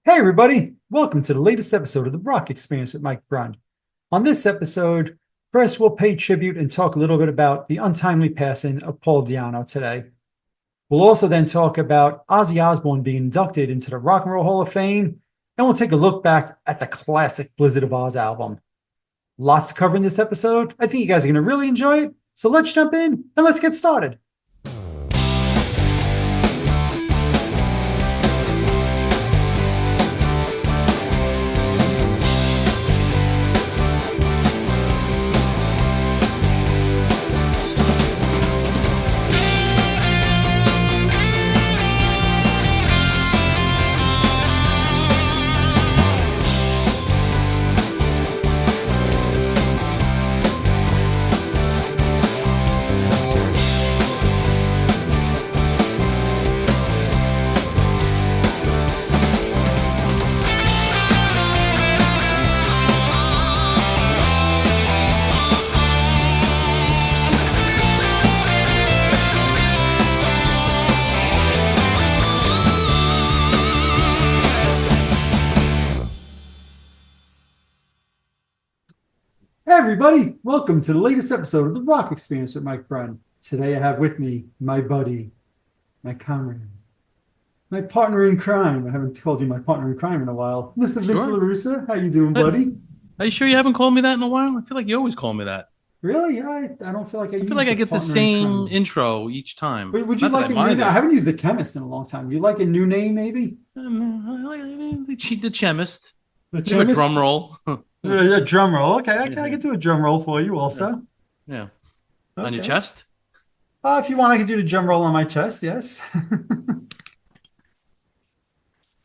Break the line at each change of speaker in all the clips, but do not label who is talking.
Hey everybody, welcome to the latest episode of the Rock Experience with Mike Brunn. On this episode, first we'll pay tribute and talk a little bit about the untimely passing of Paul Di'Anno today. We'll also then talk about Ozzy Osbourne being inducted into the Rock and Roll Hall of Fame, and we'll take a look back at the classic Blizzard of Ozz album. Lots to cover in this episode. I think you guys are going to really enjoy it, so let's jump in and let's get started. Hey everybody, welcome to the latest episode of the Rock Experience with Mike Brunn. Today I have with me my buddy, my comrade, my partner in crime. I haven't called you my partner in crime in a while. Mr. Vince LaRussa, how you doing, buddy?
Are you sure you haven't called me that in a while? I feel like you always call me that.
Really? I don't feel like I
feel like I get the same intro each time.
But would you like a new name? I haven't used the chemist in a long time. You like a new name, maybe?
The chemist.
The
chemist? Do a drum roll.
Yeah, drum roll. Okay, I can do a drum roll for you also.
Yeah.
Okay.
On your chest?
If you want, I can do the drum roll on my chest, yes.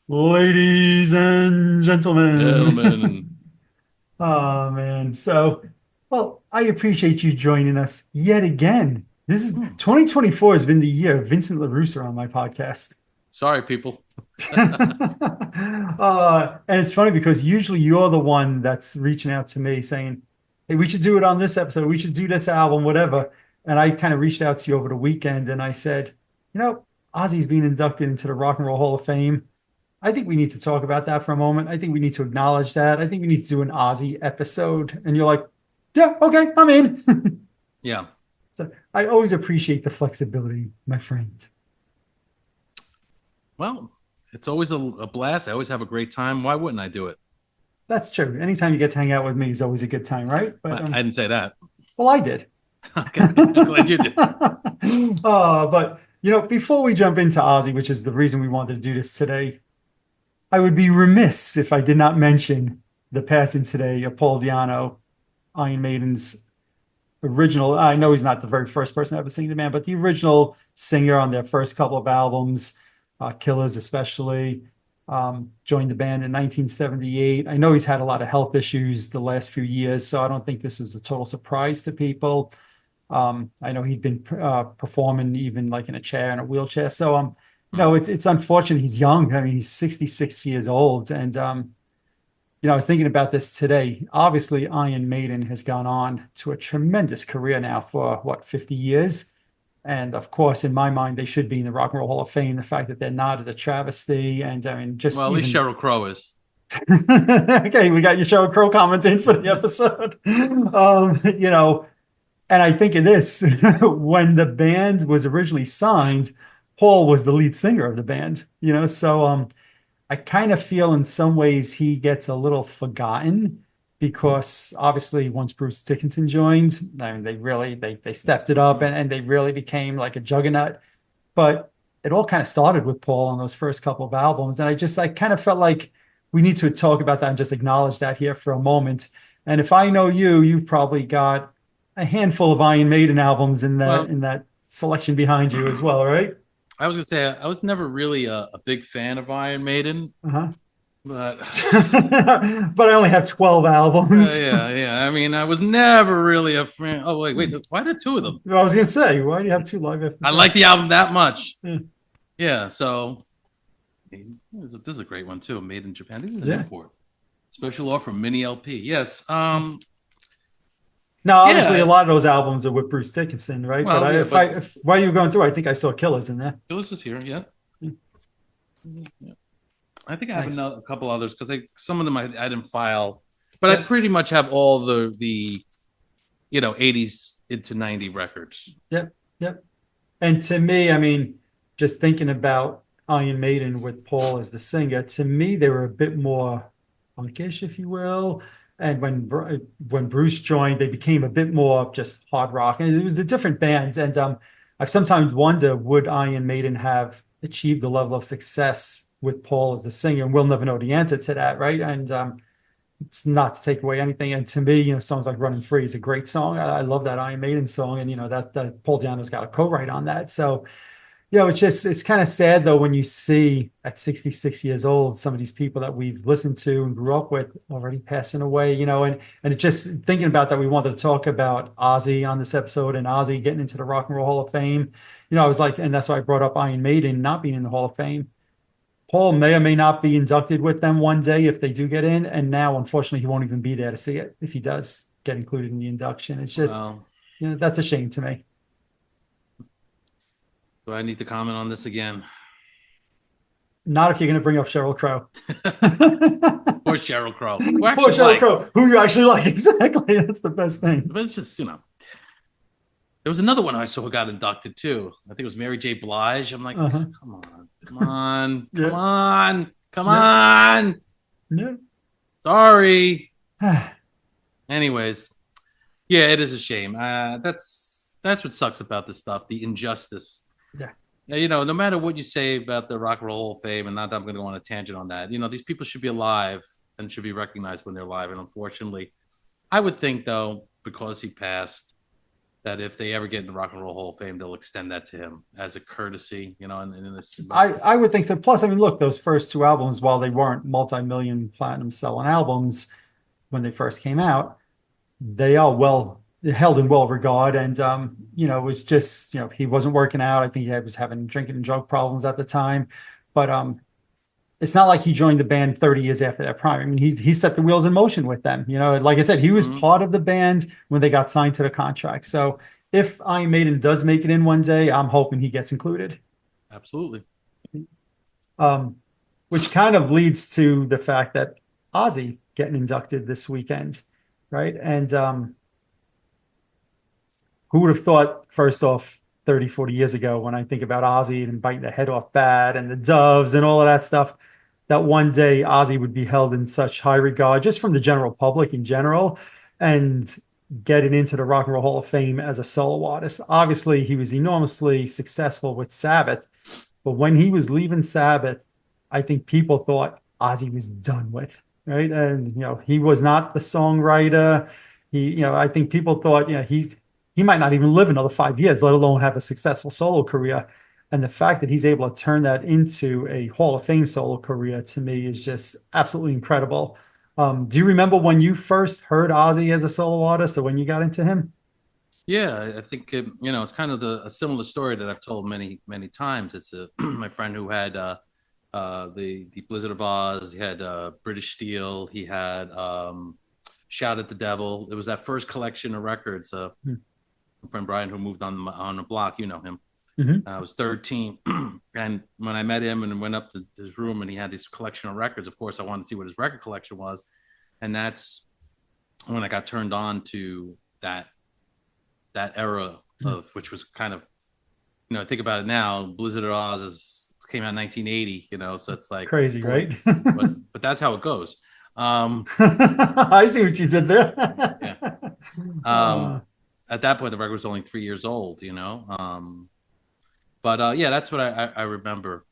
Ladies and gentlemen. Oh, man. So, well, I appreciate you joining us yet again. This is 2024 has been the year of Vincent LaRussa on my podcast.
Sorry, people.
And it's funny because usually you're the one that's reaching out to me saying, hey, we should do it on this episode. We should do this album, whatever. And I kind of reached out to you over the weekend and I said, Ozzy's being inducted into the Rock and Roll Hall of Fame. I think we need to talk about that for a moment. I think we need to acknowledge that. I think we need to do an Ozzy episode. And you're like, yeah, okay, I'm in.
Yeah.
So I always appreciate the flexibility, my friend.
Well, it's always a blast. I always have a great time. Why wouldn't I do it?
That's true. Anytime you get to hang out with me is always a good time, right? But
I didn't say that.
Well, I did.
Okay. I'm glad you did.
But, before we jump into Ozzy, which is the reason we wanted to do this today, I would be remiss if I did not mention the passing today of Paul Di'Anno, Iron Maiden's original. I know he's not the very first person to ever sing the band, but the original singer on their first couple of albums. Killers especially, joined the band in 1978. I know he's had a lot of health issues the last few years, so I don't think this was a total surprise to people. I know he'd been performing even like in a chair, in a wheelchair. So, it's unfortunate he's young. I mean, he's 66 years old. And, I was thinking about this today. Obviously, Iron Maiden has gone on to a tremendous career now for, 50 years? And of course, in my mind, they should be in the Rock and Roll Hall of Fame. The fact that they're not is a travesty. And I mean,
at least Sheryl Crow is.
Okay, we got your Sheryl Crow comment in for the episode. And I think of this when the band was originally signed, Paul was the lead singer of the band. So I kind of feel in some ways he gets a little forgotten. Because obviously, once Bruce Dickinson joined, I mean, they stepped it up and they really became like a juggernaut. But it all kind of started with Paul on those first couple of albums, and I kind of felt like we need to talk about that and just acknowledge that here for a moment. And if I know you've probably got a handful of Iron Maiden albums in that selection behind you as well, right?
I was gonna say I was never really a big fan of Iron Maiden. But
but I only have 12 albums.
Yeah. I mean, I was never really a fan. Oh, wait. Why are there two of them?
I was going to say, why do you have two live?
I like the album that much. Yeah. So this is a great one too. Made in Japan. This is an import. Special offer mini LP. Yes. Now,
obviously, a lot of those albums are with Bruce Dickinson, right? Well, but, while you were going through, I think I saw Killers in there.
Killers was here. Yeah. I think I have
Nice.
a couple others because some of them I didn't file, but I
Yep.
pretty much have all the 80s into 90 records.
Yep. Yep. And to me, I mean, just thinking about Iron Maiden with Paul as the singer, to me, they were a bit more punkish, if you will. And when Bruce joined, they became a bit more just hard rock, and it was a different bands. And I've sometimes wondered, would Iron Maiden have achieved the level of success with Paul as the singer? And we'll never know the answer to that, right? And it's not to take away anything. And to me, songs like "Running Free" is a great song. I love that Iron Maiden song, and that Paul Diano's got a co-write on that. So, it's kind of sad though when you see at 66 years old some of these people that we've listened to and grew up with already passing away. And it just thinking about that, we wanted to talk about Ozzy on this episode and Ozzy getting into the Rock and Roll Hall of Fame. I was like, and that's why I brought up Iron Maiden not being in the Hall of Fame. Paul may or may not be inducted with them one day if they do get in. And now, unfortunately, he won't even be there to see it if he does get included in the induction. It's just,
Well,
that's a shame to me.
do I need to comment on this again?
Not if you're going to bring up Sheryl Crow.
Or Sheryl Crow, who I
Poor
actually
Sheryl
like.
Crow, who you actually like. Exactly. That's the best thing.
But it's just, there was another one I saw who got inducted too. I think it was Mary J. Blige. I'm like,
Uh-huh.
come on, come on, come
Yeah.
on, come
Yeah.
on.
Yeah.
Sorry. Anyways, yeah, it is a shame. That's what sucks about this stuff, the injustice.
Yeah.
Now, no matter what you say about the Rock and Roll Hall of Fame, and not that I'm going to go on a tangent on that, these people should be alive and should be recognized when they're alive. And unfortunately, I would think, though, because he passed, that if they ever get in the Rock and Roll Hall of Fame, they'll extend that to him as a courtesy, and in this.
I would think so. Plus, I mean, look, those first two albums, while they weren't multi-million platinum selling albums when they first came out, they are well held in well regard. And it was just, he wasn't working out. I think he was having drinking and drug problems at the time. But it's not like he joined the band 30 years after that prime. I mean, he set the wheels in motion with them. Like I said, he was
Mhm.
part of the band when they got signed to the contract. So if Iron Maiden does make it in one day, I'm hoping he gets included.
Absolutely.
Um, which kind of leads to the fact that Ozzy getting inducted this weekend, right? And who would have thought, first off, 30, 40 years ago, when I think about Ozzy and biting the head off Bad and the Doves and all of that stuff, that one day Ozzy would be held in such high regard just from the general public in general and getting into the Rock and Roll Hall of Fame as a solo artist. Obviously, he was enormously successful with Sabbath, but when he was leaving Sabbath, I think people thought Ozzy was done with, right? And he was not the songwriter. I think people thought, he might not even live another 5 years, let alone have a successful solo career. And the fact that he's able to turn that into a Hall of Fame solo career to me is just absolutely incredible. Do you remember when you first heard Ozzy as a solo artist or when you got into him?
Yeah, I think it's kind of a similar story that I've told many many times. It's my friend who had the Blizzard of Ozz. He had British Steel. He had Shout at the Devil. It was that first collection of records.
Hmm.
My friend Brian, who moved on the block, you know him.
Mhm.
I was 13, and when I met him and went up to his room, and he had this collection of records. Of course, I wanted to see what his record collection was, and that's when I got turned on to that era of which was kind of think about it now. Blizzard of Ozz came out in 1980, so it's like
Crazy,
40,
right?
but that's how it goes.
I see what you did there.
Yeah.
Uh,
At that point, the record was only 3 years old, but yeah, that's what I remember,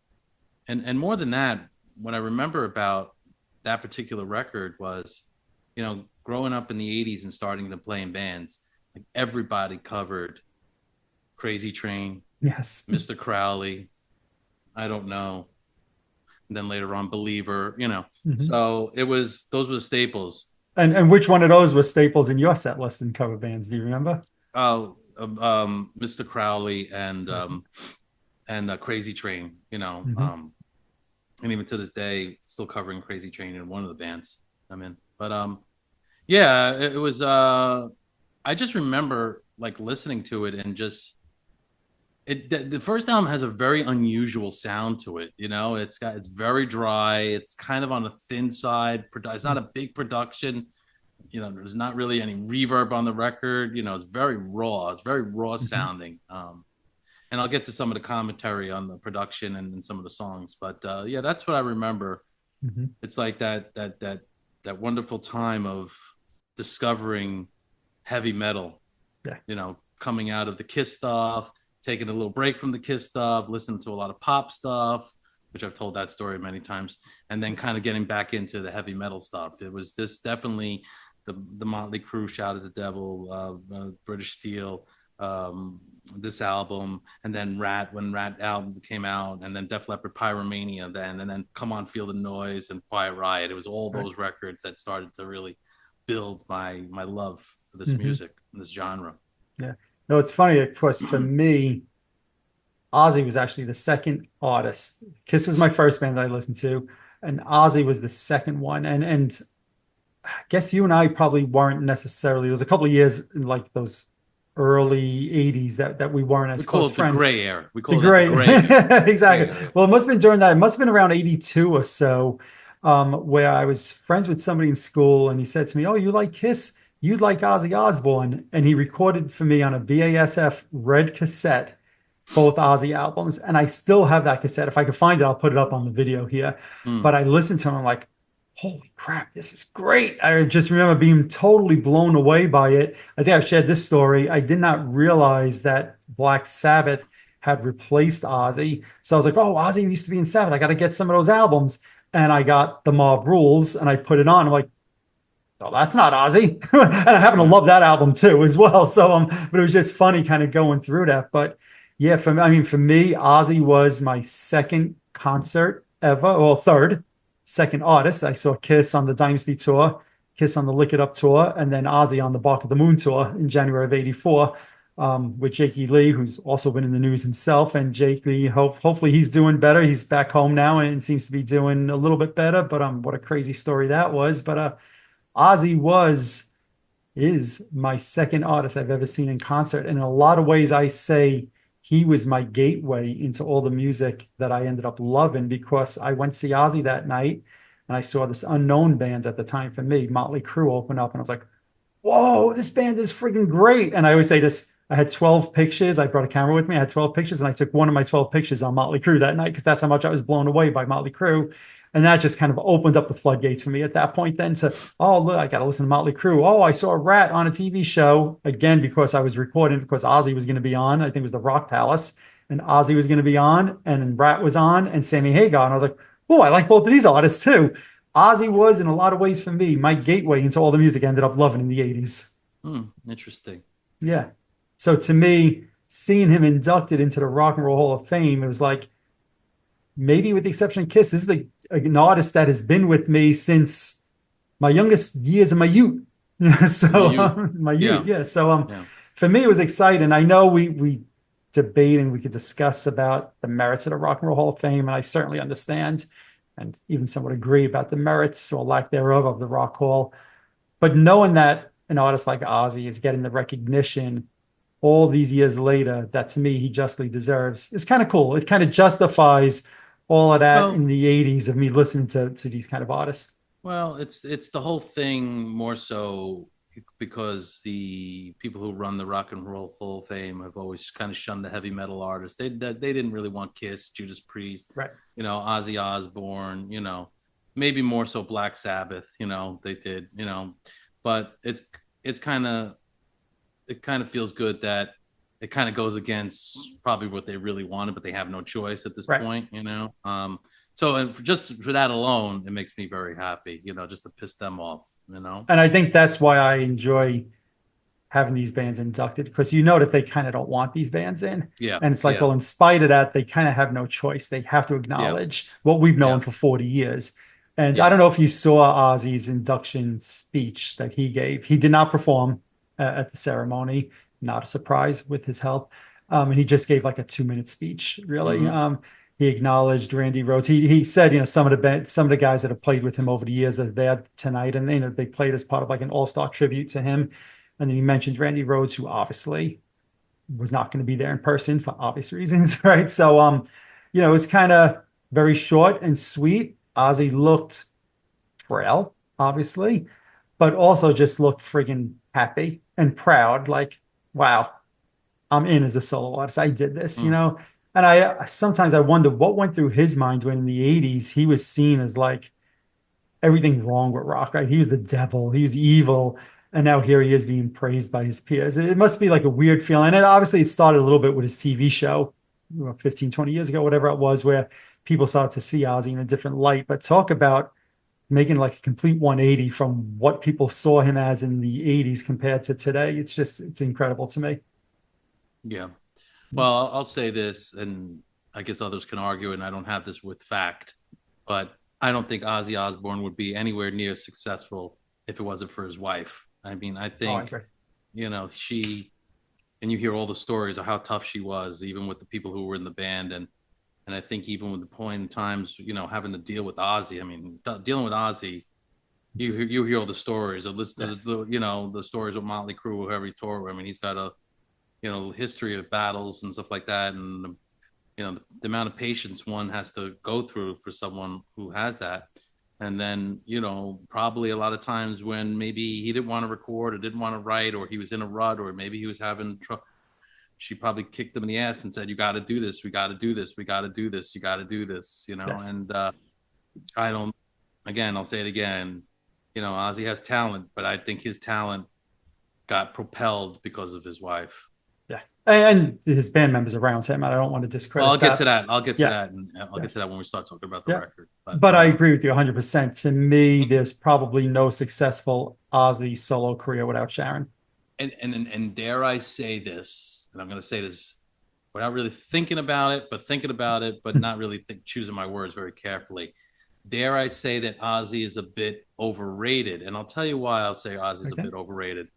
and more than that, what I remember about that particular record was, growing up in the '80s and starting to play in bands, like everybody covered Crazy Train,
yes.
Mr. Crowley, I don't know. And then later on, Believer,
Mhm.
So those were the staples.
And which one of those was staples in your set list in cover bands? Do you remember?
Oh, Mr. Crowley and Crazy Train,
Mhm.
and even to this day, still covering Crazy Train in one of the bands I'm in. But yeah, it was. I just remember like listening to it and just The first album has a very unusual sound to it. You know, it's very dry. It's kind of on the thin side. It's not a big production. You know, there's not really any reverb on the record. You know, it's very raw. It's very raw
Mhm.
sounding. And I'll get to some of the commentary on the production and some of the songs. But yeah, that's what I remember.
Mhm.
It's like that wonderful time of discovering heavy metal.
Yeah.
You know, coming out of the Kiss stuff, taking a little break from the Kiss stuff, listening to a lot of pop stuff, which I've told that story many times, and then kind of getting back into the heavy metal stuff. It was this definitely the Motley Crue, Shout at the Devil, British Steel, this album, and then Rat when Rat album came out, and then Def Leppard Pyromania, and then Come On Feel the Noise and Quiet Riot. It was all
Right.
those records that started to really build my love for this
Mhm.
music, this genre.
Yeah. No, it's funny, of course, for me, Ozzy was actually the second artist. Kiss was my first band that I listened to, and Ozzy was the second one. And I guess you and I probably weren't necessarily. It was a couple of years in like those early '80s that we weren't
We
as
call
close
it the
friends.
gray era. We
The
call that the
gray,
gray era.
exactly.
Yeah,
Well, it must have been during that. It must have been around '82 or so, where I was friends with somebody in school, and he said to me, "Oh, you like Kiss? You'd like Ozzy Osbourne." And he recorded for me on a BASF red cassette both Ozzy albums, and I still have that cassette. If I could find it, I'll put it up on the video here.
mm,
But I listened to him, I'm like, holy crap, this is great. I just remember being totally blown away by it. I think I've shared this story. I did not realize that Black Sabbath had replaced Ozzy. So I was like, oh, Ozzy used to be in Sabbath. I got to get some of those albums. And I got the Mob Rules and I put it on. I'm like, oh, that's not Ozzy. And I happen to
yeah.
love that album too, as well. So, but it was just funny kind of going through that. But yeah, for me, I mean, for me, Ozzy was my second concert ever, well, third, second artist. I saw Kiss on the Dynasty tour, Kiss on the Lick It Up tour, and then Ozzy on the Bark of the Moon tour in January of '84. With Jakey Lee, who's also been in the news himself. And Jake Lee, hopefully he's doing better. He's back home now and seems to be doing a little bit better. But what a crazy story that was. But Ozzy is my second artist I've ever seen in concert. And in a lot of ways, I say he was my gateway into all the music that I ended up loving because I went to see Ozzy that night and I saw this unknown band at the time for me, Motley Crue, open up. And I was like, whoa, this band is freaking great. And I always say this, I had 12 pictures. I brought a camera with me. I had 12 pictures and I took one of my 12 pictures on Motley Crue that night because that's how much I was blown away by Motley Crue. And that just kind of opened up the floodgates for me at that point then to, oh, look, I got to listen to Motley Crue. Oh, I saw a Rat on a TV show again because I was recording because Ozzy was going to be on. I think it was the Rock Palace and Ozzy was going to be on and Rat was on and Sammy Hagar. And I was like, oh, I like both of these artists too. Ozzy was in a lot of ways for me, my gateway into all the music I ended up loving in the 80s.
Interesting.
Yeah. So to me, seeing him inducted into the Rock and Roll Hall of Fame, it was like, maybe with the exception of Kiss, this is an artist that has been with me since my youngest years of my youth. Yeah.
My
So
youth.
my youth.
Yeah,
Yeah. So
yeah,
for me, it was exciting. I know we debate and we could discuss about the merits of the Rock and Roll Hall of Fame, and I certainly understand and even somewhat agree about the merits or lack thereof of the Rock Hall. But knowing that an artist like Ozzy is getting the recognition all these years later that to me he justly deserves is kind of cool. It kind of justifies all of that in
Well,
the 80s of me listening to these kind of artists.
it's the whole thing more so because the people who run the Rock and Roll Hall of Fame have always kind of shunned the heavy metal artists. They didn't really want Kiss, Judas Priest,
Right.
Ozzy Osbourne, maybe more so Black Sabbath, they did, but it's kind of it kind of feels good that it kind of goes against probably what they really wanted, but they have no choice at this
Right.
point. So and just for that alone, it makes me very happy, just to piss them off.
And I think that's why I enjoy having these bands inducted because you know that they kind of don't want these bands in.
Yeah,
And it's like,
yeah,
well, in spite of that, they kind of have no choice. They have to
yeah,
acknowledge what we've known
yeah,
for 40 years. And I
yeah.
don't know if you saw Ozzy's induction speech that he gave. He did not perform at the ceremony, not a surprise with his help. And he just gave like a 2 minute speech, really.
Mm-hmm.
He acknowledged Randy Rhoads. He said, some of the guys that have played with him over the years are there tonight, and they played as part of like an all-star tribute to him. And then he mentioned Randy Rhoads, who obviously was not going to be there in person for obvious reasons, right? So, it was kind of very short and sweet. Ozzy looked frail, obviously, but also just looked friggin' happy and proud. Like, wow, I'm in as a solo artist. I did this,
Mm.
And I sometimes I wonder what went through his mind when in the 80s he was seen as like everything wrong with rock, right? He was the devil, he was evil. And now here he is being praised by his peers. It must be like a weird feeling. And obviously it started a little bit with his TV show, 15, 20 years ago, whatever it was, where people started to see Ozzy in a different light. But talk about making like a complete 180 from what people saw him as in the 80s compared to today. It's incredible to me.
Yeah. Well, I'll say this, and I guess others can argue, and I don't have this with fact, but I don't think Ozzy Osbourne would be anywhere near successful if it wasn't for his wife. I mean, I
Oh, I
think,
agree.
she, and you hear all the stories of how tough she was, even with the people who were in the band. And I think even with the point in times, having to deal with Ozzy, I mean, dealing with Ozzy, you hear all the stories, or listen to
Yes.
the stories with Motley Crue, whoever he toured with. I mean, he's got a, history of battles and stuff like that. And the amount of patience one has to go through for someone who has that. And then probably a lot of times when maybe he didn't want to record or didn't want to write, or he was in a rut, or maybe he was having trouble, she probably kicked him in the ass and said, you got to do this, we got to do this, we got to do this, you got to do this,
Yes.
and I don't, again, I'll say it again, Ozzy has talent, but I think his talent got propelled because of his wife.
Yes. And his band members around him. I don't want to
Well, I'll
discredit
get to
that.
that. I'll get to
Yes.
that, and I'll get to
Yes.
that when we start talking about the
Yeah.
record. But
But I agree with you 100%. To me, there's probably no successful Ozzy solo career without Sharon.
and dare I say this, and I'm going to say this without really thinking about it, but thinking about it, but not really choosing my words very carefully. Dare I say that Ozzy is a bit overrated, and I'll tell you why I'll say Ozzy is a
Okay.
bit overrated.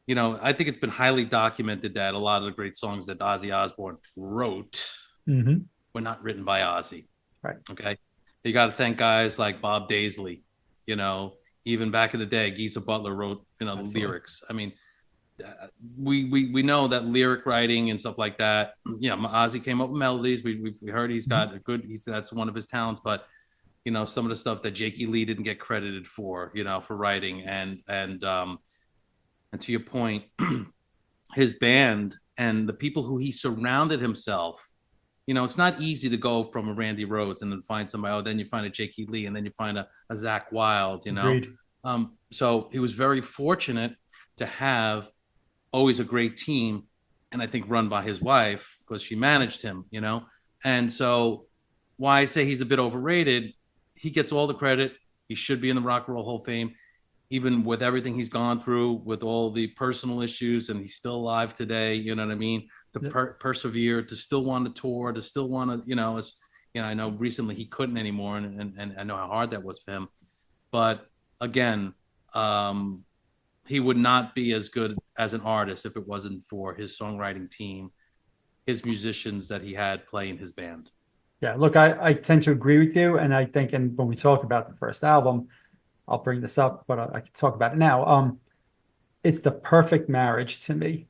I think it's been highly documented that a lot of the great songs that Ozzy Osbourne wrote
Hmm.
were not written by Ozzy.
Right.
Okay, you got to thank guys like Bob Daisley. You know, even back in the day, Geezer Butler wrote the
Absolutely.
lyrics. I mean, we know that lyric writing and stuff like that. Ozzy came up with melodies. We heard he's
Hmm.
got a good. That's one of his talents. But some of the stuff that Jakey Lee didn't get credited for. For writing and to your point, his band and the people who he surrounded himself. It's not easy to go from a Randy Rhoads and then find somebody. Oh, then you find a Jakey Lee, and then you find a Zach Wild.
Agreed.
So he was very fortunate to have always a great team, and I think run by his wife because she managed him. And so why I say he's a bit overrated, he gets all the credit. He should be in the Rock and Roll Hall of Fame, even with everything he's gone through, with all the personal issues, and he's still alive today. You know what I mean? To
Yep.
persevere, to still want to tour, to still want to, I know recently he couldn't anymore, and I know how hard that was for him. But again, um, he would not be as good as an artist if it wasn't for his songwriting team, his musicians that he had playing his band.
Yeah. Look, I tend to agree with you. And I think, and when we talk about the first album, I'll bring this up, but I can talk about it now. It's the perfect marriage to me.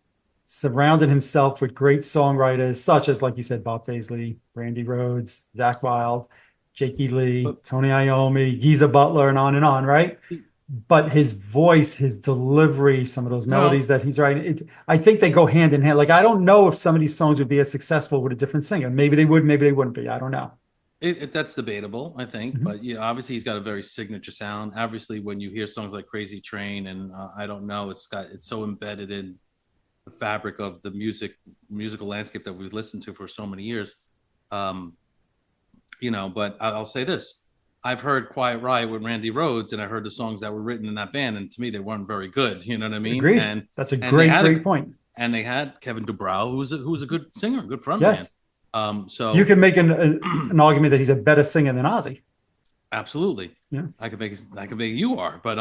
Surrounded himself with great songwriters, such as, like you said, Bob Daisley, Randy Rhoads, Zach Wild, Jakey Lee,
But
Tony Iommi, Geezer Butler, and on, right? But his voice, his delivery, some of those melodies
well,
that he's writing, I think they go hand in hand. Like, I don't know if some of these songs would be as successful with a different singer. Maybe they would, maybe they wouldn't be. I don't know.
that's debatable, I think.
Mhm.
But yeah, obviously he's got a very signature sound. Obviously, when you hear songs like "Crazy Train" and I don't know, it's so embedded in the fabric of the musical landscape that we've listened to for so many years. Um, but I'll say this: I've heard "Quiet Riot" with Randy Rhoads, and I heard the songs that were written in that band, and to me, they weren't very good. You know what I mean?
Agreed.
And
That's a
and they
great,
had a
great point.
and they had Kevin DuBrow, who was a good singer, good front man.
Yes. You
So
can make an argument that he's a better singer than Ozzy.
absolutely,
Yeah.
I could make you are, but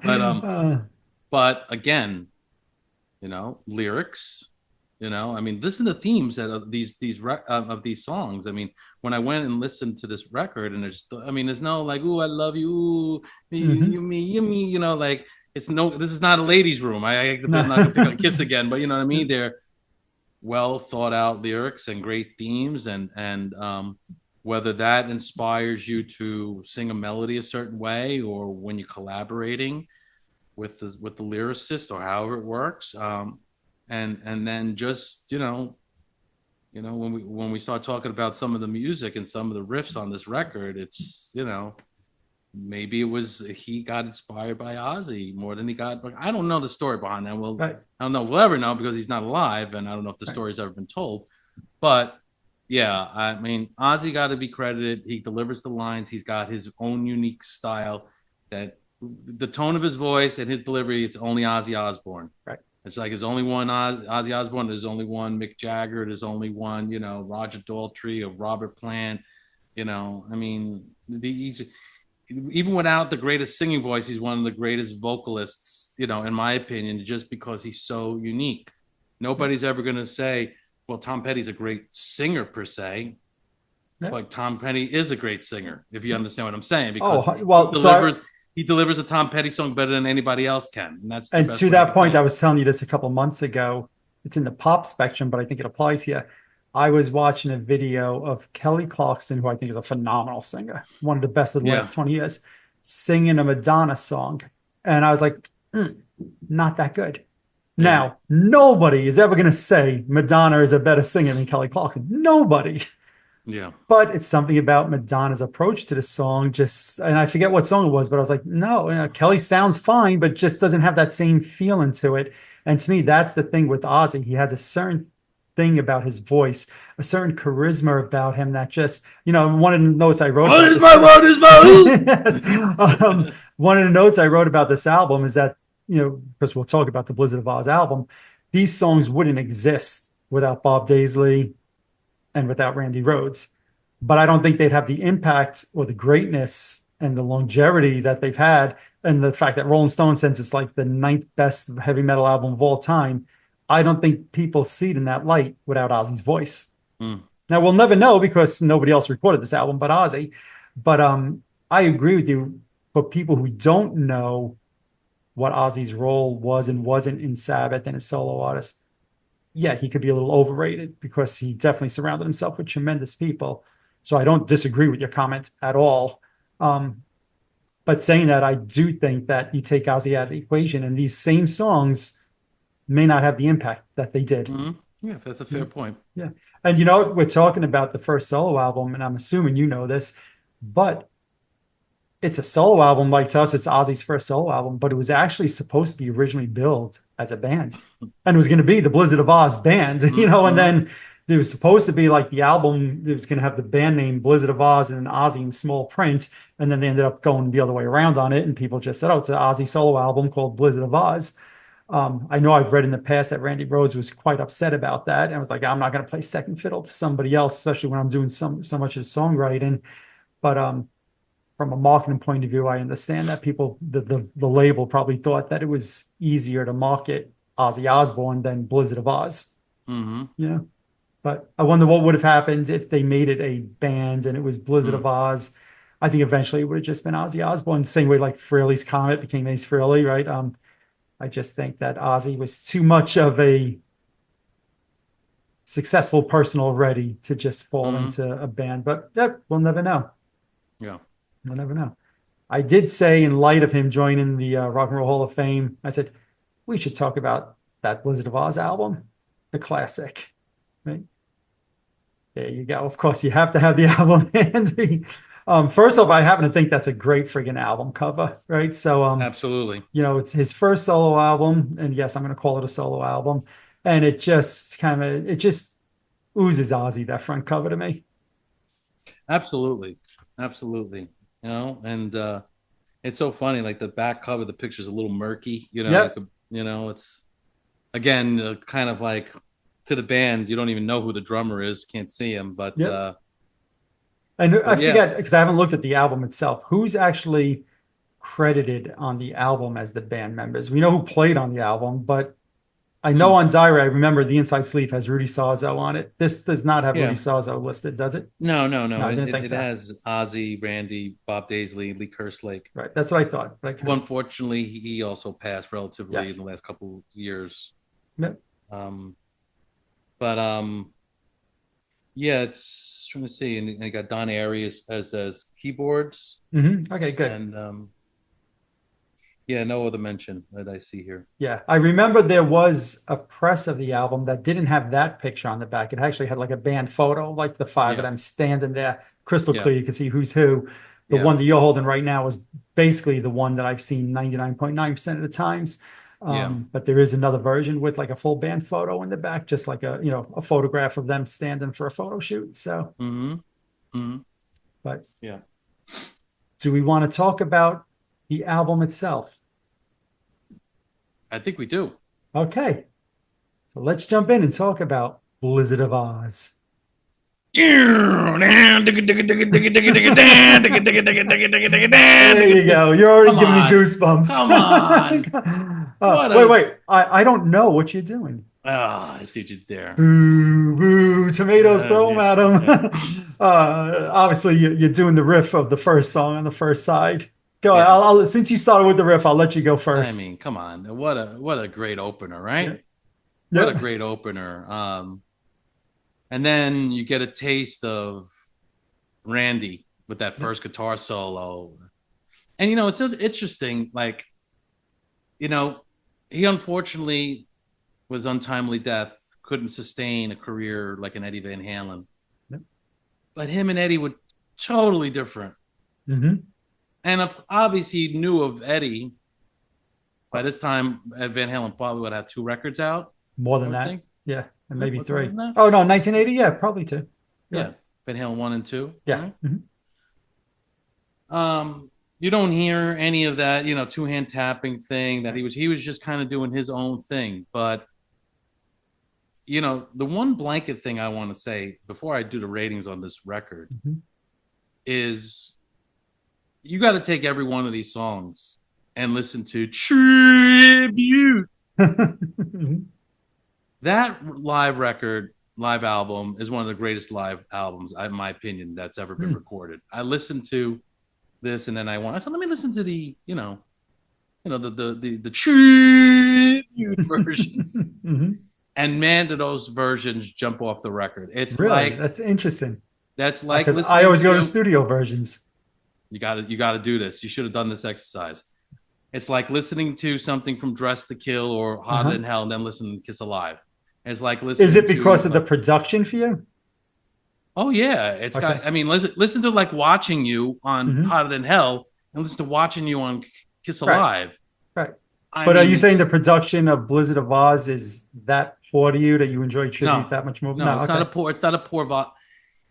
Uh,
but again, lyrics. I mean, listen to themes of of these songs. I mean, when I went and listened to this record, and there's no like, "Ooh, I love you, ooh,
mhm.
me, you, me," like it's no, this is not a ladies' room. I'm
No.
not gonna pick on Kiss again, but you know what I mean. They're well thought out lyrics and great themes, and whether that inspires you to sing a melody a certain way, or when you're collaborating with the lyricist, or however it works, and then just when we start talking about some of the music and some of the riffs on this record, it's maybe it was he got inspired by Ozzy more than he got. I don't know the story behind that. Well,
Right.
I don't know if we'll ever know because he's not alive, and I don't know if the story's ever been told. But yeah, I mean, Ozzy got to be credited. He delivers the lines. He's got his own unique style. That the tone of his voice and his delivery, it's only Ozzy Osbourne.
Right.
It's like there's only one Ozzy Osbourne. There's only one Mick Jagger. There's only one, Roger Daltrey or Robert Plant. I mean, these even without the greatest singing voice, he's one of the greatest vocalists, in my opinion, just because he's so unique. Nobody's ever going to say, well, Tom Petty's a great singer per se. Yeah. Like Tom Petty is a great singer, if you understand what I'm saying, because he delivers a Tom Petty song better than anybody else can. And
to that point, I was telling you this a couple months ago. It's in the pop spectrum, but I think it applies here. I was watching a video of Kelly Clarkson, who I think is a phenomenal singer, one of the best of the last 20 years, singing a Madonna song. And I was like, not that good. Yeah. Now, nobody is ever going to say Madonna is a better singer than Kelly Clarkson. Nobody.
Yeah.
But it's something about Madonna's approach to the song. And I forget what song it was, but I was like, no, Kelly sounds fine, but just doesn't have that same feeling to it. And to me, that's the thing with Ozzy. He has a certain thing about his voice, a certain charisma about him that just, one of the notes I wrote. What is one of the notes I wrote about this album is that, because we'll talk about the Blizzard of Ozz album, these songs wouldn't exist without Bob Daisley and without Randy Rhoads. But I don't think they'd have the impact or the greatness and the longevity that they've had. And the fact that Rolling Stone says it's like the 9th best heavy metal album of all time. I don't think people see it in that light without Ozzy's voice. Now, we'll never know because nobody else recorded this album but Ozzy. But I agree with you. For people who don't know what Ozzy's role was and wasn't in Sabbath and as solo artist, yeah, he could be a little overrated because he definitely surrounded himself with tremendous people. So I don't disagree with your comments at all. But saying that, I do think that you take Ozzy out of the equation and these same songs may not have the impact that they did.
Mm-hmm. Yeah, that's a fair point.
Yeah. And we're talking about the first solo album, and I'm assuming you know this, but it's a solo album. Like to us, it's Ozzy's first solo album, but it was actually supposed to be originally billed as a band. And it was going to be the Blizzard of Ozz band, and then it was supposed to be like the album, it was going to have the band name Blizzard of Ozz and then Ozzy in small print. And then they ended up going the other way around on it. And people just said, oh, it's an Ozzy solo album called Blizzard of Ozz. I know I've read in the past that Randy Rhoads was quite upset about that. And I was like, I'm not going to play second fiddle to somebody else, especially when I'm doing so much of songwriting. But from a marketing point of view, I understand that people, the label probably thought that it was easier to market Ozzy Osbourne than Blizzard of Ozz.
Mm-hmm.
But I wonder what would have happened if they made it a band and it was Blizzard of Ozz. I think eventually it would have just been Ozzy Osbourne, same way like Frehley's Comet became Ace Frehley, right? I just think that Ozzy was too much of a successful person already to just fall into a band. But we'll never know.
Yeah.
We'll never know. I did say, in light of him joining the Rock and Roll Hall of Fame, I said, we should talk about that Blizzard of Ozz album, the classic. Right? There you go. Of course, you have to have the album handy. First off, I happen to think that's a great friggin' album cover, right? So,
absolutely.
It's his first solo album, and yes, I'm going to call it a solo album. And it just oozes Ozzy, that front cover, to me.
Absolutely. And it's so funny. Like the back cover, the picture's a little murky.
Yep.
It's again kind of like to the band. You don't even know who the drummer is, can't see him, but.
Yep. And I forget, because I haven't looked at the album itself, who's actually credited on the album as the band members. We know who played on the album, but I know on Diary, I remember the inside sleeve has Rudy Sarzo on it. This does not have Rudy
Yeah.
Sarzo listed, does it?
No, no,
No,
no.
I
It,
didn't
it,
think
it
so.
has Ozzy, Randy, Bob Daisley, Lee Kerslake.
Right. That's what I thought. But I
Well,
couldn't.
unfortunately, he also passed relatively in
Yes.
the last couple of years.
Yep.
Um, but yeah, it's trying to see, and I got Don Arias as keyboards,
Okay, good.
and yeah, no other mention that I see here.
Yeah, I remember there was a press of the album that didn't have that picture on the back. It actually had like a band photo, like the five of
Yeah,
them standing there, crystal
yeah,
clear. You can see who's who. The
yeah,
one that you're holding right now is basically the one that I've seen 99.9% of the times.
yeah.
But there is another version with like a full band photo in the back, just like a photograph of them standing for a photo shoot. So,
Mm-hmm. Mm-hmm.
but
Yeah,
do we want to talk about the album itself?
I think we do.
Okay, so let's jump in and talk about Blizzard of Oz.
Come
There you go. You're already giving me
on, come on.
goosebumps.
What
Wait,
a
wait. I don't know what you're doing.
I see what you did there.
Boo, boo, tomatoes, throw them
Yeah,
at
yeah.
them. Obviously, you're doing the riff of the first song on the first side. Go ahead.
Yeah.
Since you started with the riff, I'll let you go
I
first.
mean, come on. What a great opener,
Yeah.
right? What a
Yep.
great opener. And then you get a taste of Randy with that first guitar solo. And it's so interesting, like, you know, he unfortunately was untimely death, couldn't sustain a career like an Eddie Van Halen.
Yep.
But him and Eddie were totally different.
Mm-hmm.
And obviously knew of Eddie. By this time, Ed Van Halen probably would have 2 records out,
More
I
than
would
that.
think.
Yeah. And maybe
What's more
three.
than that?
Oh, no, 1980. Yeah, probably two.
Yeah,
Right.
Van Halen 1 and 2.
Yeah.
Right?
Mhm.
You don't hear any of that, 2 hand tapping thing that he was just kind of doing his own thing. But the one blanket thing I want to say before I do the ratings on this record
Mhm.
is you got to take every one of these songs and listen to Tribute.
Mhm.
That live album is one of the greatest live albums, in my opinion, that's ever been recorded. I listened to this and then I said, let me listen to the tribute versions.
Mhm.
And man, do those versions jump off the record. It's
Really?
like
That's interesting.
that's like
Because I
listening
always go to
to
studio versions.
you gotta do this. You should have done this exercise. It's like listening to something from Dress to Kill or Hotter
Uh-huh.
Than Hell and then listening to Kiss Alive. It's like
Is
listening
it
to
because of the production for you?
oh yeah, it's
Okay.
got. I mean, listen to like Watching You on
Hmm.
Hotter Than Hell, and listen to Watching You on Kiss
Right.
Alive.
Right.
I
But are you
mean,
saying the production of Blizzard of Oz is that poor to you that you enjoy tribute
no,
that much more?
no,
No.
it's not a
Okay.
poor. It's not a poor.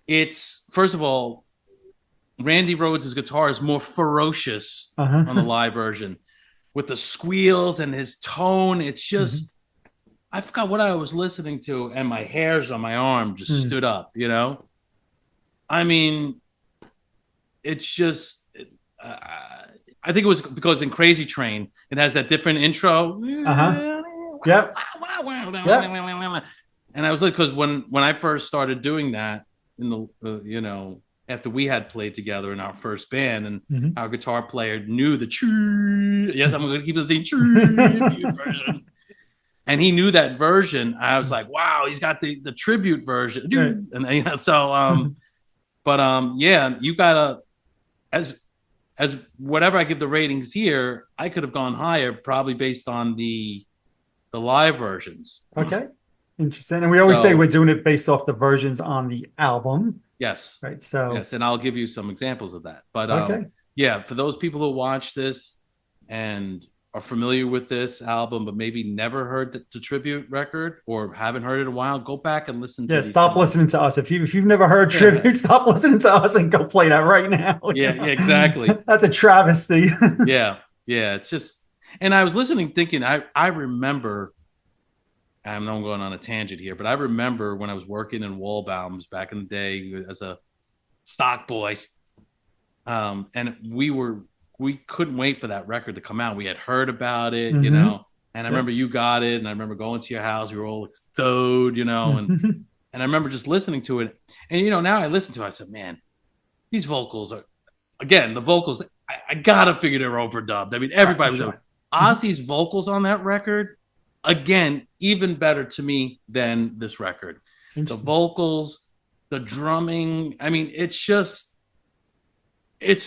It's first of all, Randy Rhoads' guitar is more ferocious on the
Uh-huh.
live version, with the squeals and his tone. It's
Mhm.
just I forgot what I was listening to, and my hairs on my arm just
Mm.
stood up. I mean, it's just uh, I think it was because in Crazy Train it has that different intro.
Uh-huh. Yep. Yep.
And I was like, because when I first started doing that in the after we had played together in our first band, and
Mhm.
our guitar player knew the true. Yes, I'm going to keep the same tribute version, and he knew that version. I was like, wow, he's got the tribute version,
Right.
and so but yeah, you gotta as whatever I give the ratings here, I could have gone higher probably based on the live versions.
Okay. Interesting. And we always say
So
we're doing it based off the versions on the album,
yes,
right? So,
yes, and I'll give you some examples of that. But
okay.
yeah, for those people who watch this and are familiar with this album, but maybe never heard the tribute record or haven't heard it in a while, go back and listen to
Yeah,
these
stop
songs.
listening to us. If you've never heard
Yeah,
tribute, stop listening to us and go play that right now.
yeah, yeah, exactly.
That's a travesty.
Yeah, yeah. It's just, and I was listening, thinking, I remember. I know I'm going on a tangent here, but I remember when I was working in Wallbaum's back in the day as a stock boy, and we couldn't wait for that record to come out. We had heard about it,
Hmm.
And I
Yeah.
remember you got it, and I remember going to your house. We were all stoked, and I remember just listening to it. And now I listen to it, I said, man, these vocals are, again, the vocals. I gotta figure they're overdubbed. I mean,
Right,
everybody was over.
sure. Mhm.
Ozzy's vocals on that record, again, even better to me than this record. The
Interesting.
vocals, the drumming. I mean, it's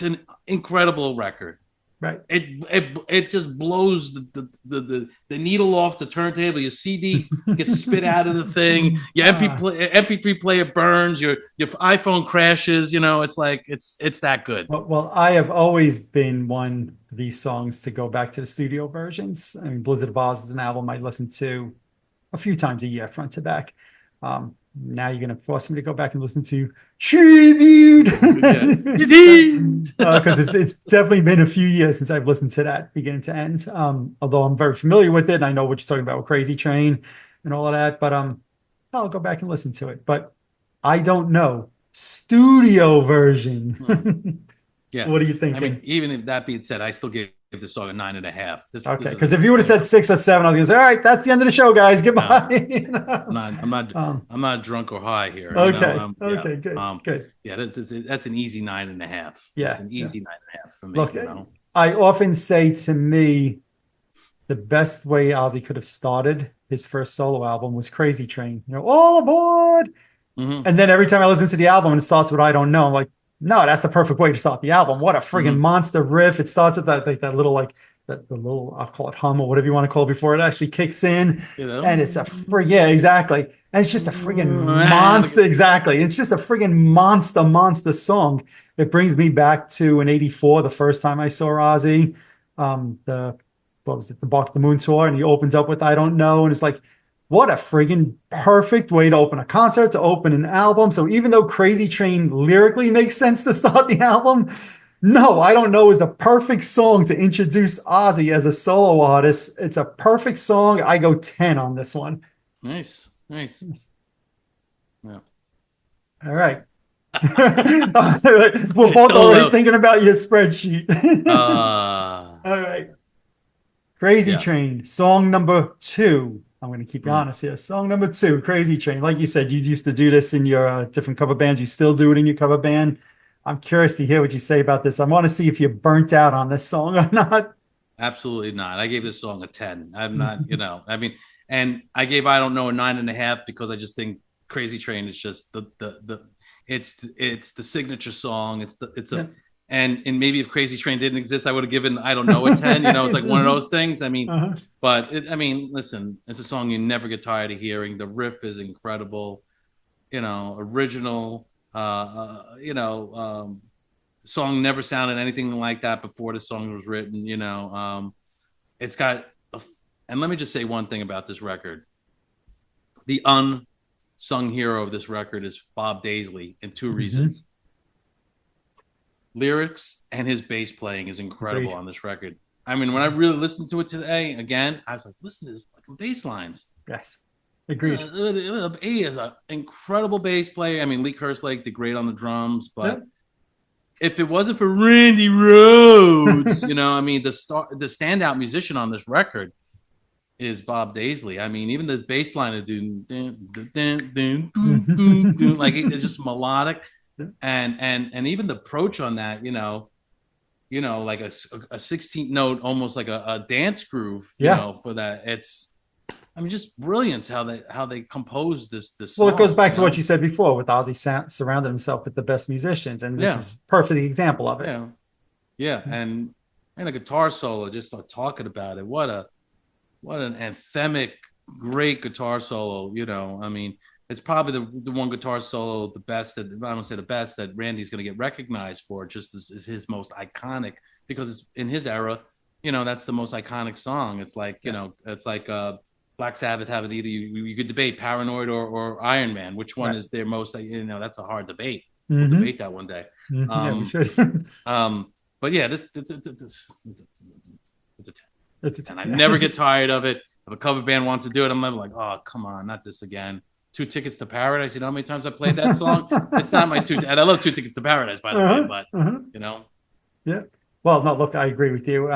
an incredible record.
Right.
It just blows the needle off the turntable. Your CD gets spit out of the thing. Your
Ah.
MP3 player burns. Your iPhone crashes. It's like it's that good.
Well, I have always been one of these songs to go back to the studio versions. I mean, Blizzard of Ozz is an album I listen to a few times a year, front to back. Now you're going to force me to go back and listen to Tribute because it's definitely been a few years since I've listened to that beginning to end. Although I'm very familiar with it and I know what you're talking about with Crazy Train and all of that, but I'll go back and listen to it. But I don't know studio version.
Yeah.
What are you
I mean,
thinking?
even if that being said, I still give this song a 9.5. This
Okay,
is
because if you would have said 6 or 7, I was gonna say, all right, that's the end of the show, guys. Goodbye.
I'm not drunk or high here.
Okay.
Yeah.
Okay. Good. Good.
Yeah. That's an easy 9.5.
Yeah.
It's an easy 9.5 for me.
Look, I often say to me, the best way Ozzy could have started his first solo album was Crazy Train. All aboard.
Mm-hmm.
And then every time I listen to the album and it starts with I Don't Know, I'm like, no, that's the perfect way to start the album. What a friggin' monster riff. It starts with that little the little, I'll call it hum or whatever you want to call it before it actually kicks in. And it's yeah, exactly. And it's just a friggin' monster. Exactly. It's just a friggin' monster song. It brings me back to in '84, the first time I saw Ozzy. What was it? The Bark the Moon tour. And he opens up with I Don't Know. And it's like, what a friggin' perfect way to open a concert, to open an album. So even though Crazy Train lyrically makes sense to start the album, no, I Don't Know is the perfect song to introduce Ozzy as a solo artist. It's a perfect song. I go 10 on this one.
Nice. Yeah.
All right. We're both already thinking about your spreadsheet. All right. Crazy Train, song number 2. I'm going to keep you honest here. Song number 2, Crazy Train. Like you said, you used to do this in your different cover bands. You still do it in your cover band. I'm curious to hear what you say about this. I want to see if you're burnt out on this song or not.
Absolutely not. I gave this song a 10. I'm not, I mean, and I gave I Don't Know a 9.5 because I just think Crazy Train is just it's the signature song. And maybe if Crazy Train didn't exist, I would have given I Don't Know a 10. It's like one of those things. I mean, but listen, it's a song you never get tired of hearing. The riff is incredible, original. Song never sounded anything like that before the song was written. It's got, and let me just say one thing about this record. The unsung hero of this record is Bob Daisley, in 2 reasons. Lyrics and his bass playing is incredible on this record. I mean, when I really listened to it today, again, I was like, listen to his fucking bass lines.
Yes. Agreed.
He is an incredible bass player. I mean, Lee Kerslake did great on the drums, but if it wasn't for Randy Rhoads, the standout musician on this record is Bob Daisley. I mean, even the bass line of like it's just melodic, and even the approach on that, like a 16th note, almost like a dance groove, for that. It's, just brilliant how they composed this song.
Well, it goes back to what you said before with Ozzy surrounding himself with the best musicians, and this is a perfect example of it.
Yeah, and a guitar solo. Just start talking about it. What an anthemic, great guitar solo. It's probably the one guitar solo, the best that I don't say the best that Randy's going to get recognized for. Just is his most iconic, because it's in his era. That's the most iconic song. It's like it's like Black Sabbath have it either you could debate Paranoid or Iron Man. Which one is their most? That's a hard debate. We'll debate that one day.
Yeah, we should.
But yeah, it's a 10. It's a 10. I never get tired of it. If a cover band wants to do it, I'm never like, oh, come on, not this again. 2 Tickets to Paradise. You know how many times I played that song? It's not my and I love 2 Tickets to Paradise, by the way, but
Yeah. Well, no, look, I agree with you.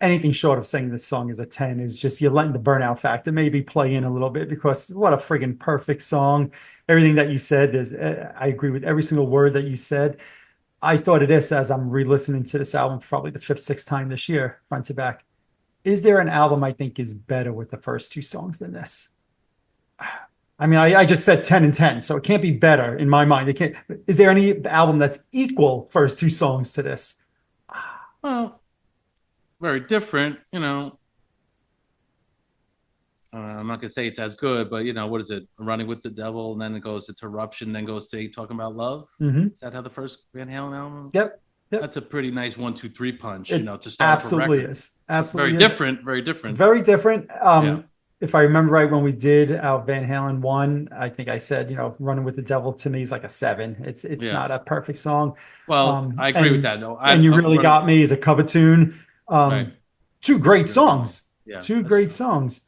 anything short of saying this song is a 10 is just you're letting the burnout factor maybe play in a little bit, because what a friggin' perfect song. Everything that you said is, I agree with every single word that you said. I thought of this as I'm re-listening to this album probably the fifth, sixth time this year, front to back. Is there an album I think is better with the first two songs than this? I mean, I just said 10 and 10, so it can't be better in my mind. It can't. Is there any album that's equal first two songs to this?
Well, very different, you know. I'm not gonna say it's as good, but you know, what is it? Running with the Devil, and then it goes to Interruption, then goes to Talking About Love.
Mm-hmm.
Is that how the first Van Halen album?
Yep. Yep.
That's a pretty nice 1, 2, 3 punch,
It
you know, to start
absolutely
up a record.
is. Absolutely
Very
is.
different, very different.
Very different.
Yeah.
If I remember right, when we did our Van Halen one, I think I said, Running with the Devil to me is like a 7. It's
Yeah.
not a perfect song.
Well, I agree with that. No,
And You Really Got Me is a cover tune.
Right.
Two great songs.
Yeah,
two great songs.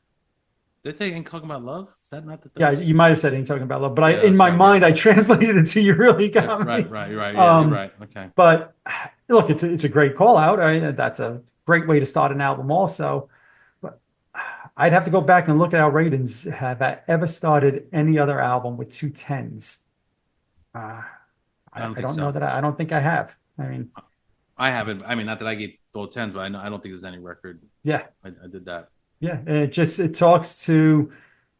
Did they say Ain't Talking About Love? Is that not the third?
Yeah, you might have said Ain't Talking About Love, but
Yeah,
in my
sorry,
mind,
yeah.
I translated it to You Really Got Me.
Right. Yeah, you're right. Okay.
But look, it's a great call out. Right? That's a great way to start an album also. But I'd have to go back and look at our ratings. Have I ever started any other album with two tens? I don't know that I don't think I have. I mean,
I haven't. I mean, not that I gave both 10s, but I don't think there's any record.
Yeah.
I did that.
Yeah. And it talks to